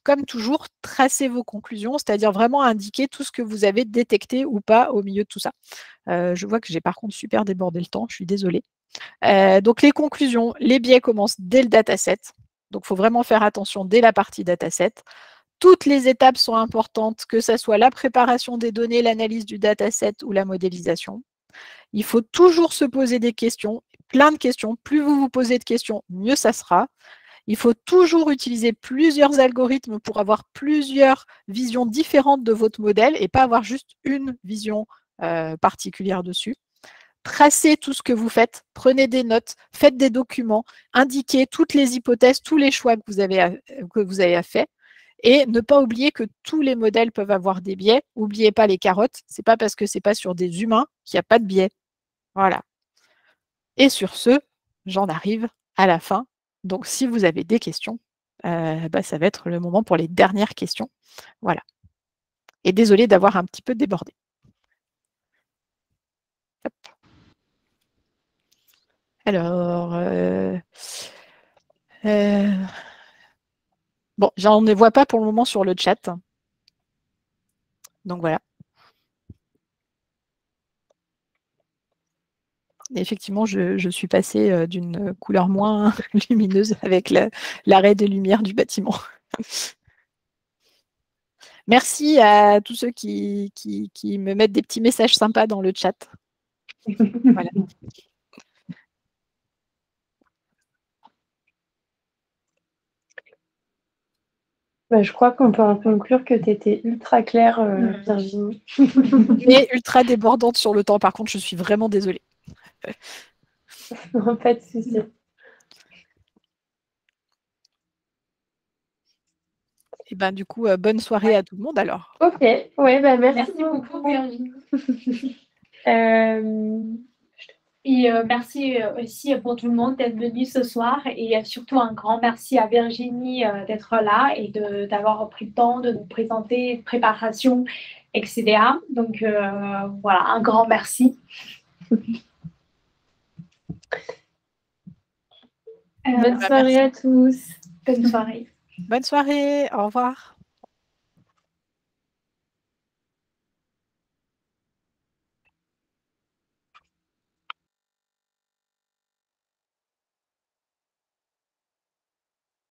comme toujours, tracer vos conclusions, c'est-à-dire vraiment indiquer tout ce que vous avez détecté ou pas au milieu de tout ça. Je vois que j'ai par contre super débordé le temps, je suis désolée. Donc, les conclusions, les biais commencent dès le dataset. Donc, il faut vraiment faire attention dès la partie dataset. Toutes les étapes sont importantes, que ce soit la préparation des données, l'analyse du dataset ou la modélisation. Il faut toujours se poser des questions, plein de questions. Plus vous vous posez de questions, mieux ça sera. Il faut toujours utiliser plusieurs algorithmes pour avoir plusieurs visions différentes de votre modèle et pas avoir juste une vision particulière dessus. Tracez tout ce que vous faites, prenez des notes, faites des documents, indiquez toutes les hypothèses, tous les choix que vous avez fait. Et ne pas oublier que tous les modèles peuvent avoir des biais. N'oubliez pas les carottes. Ce n'est pas parce que ce n'est pas sur des humains qu'il n'y a pas de biais. Voilà. Et sur ce, j'en arrive à la fin. Donc, si vous avez des questions, ça va être le moment pour les dernières questions. Voilà. Et désolé d'avoir un petit peu débordé. Hop. Alors, bon, j'en ne vois pas pour le moment sur le chat. Donc voilà. Et effectivement, je suis passée d'une couleur moins lumineuse avec l'arrêt des lumières du bâtiment. Merci à tous ceux qui me mettent des petits messages sympas dans le chat. Voilà. Je crois qu'on peut en conclure que tu étais ultra claire, Virginie. Mais ultra débordante sur le temps, par contre, je suis vraiment désolée. Non, pas de souci. Et ben du coup, bonne soirée à tout le monde alors. Ok, ouais, Merci beaucoup, Virginie. Et merci aussi pour tout le monde d'être venu ce soir et surtout un grand merci à Virginie d'être là et d'avoir pris le temps de nous présenter préparation, etc. Donc voilà, un grand merci. Bonne soirée à tous. Bonne soirée. Bonne soirée, au revoir.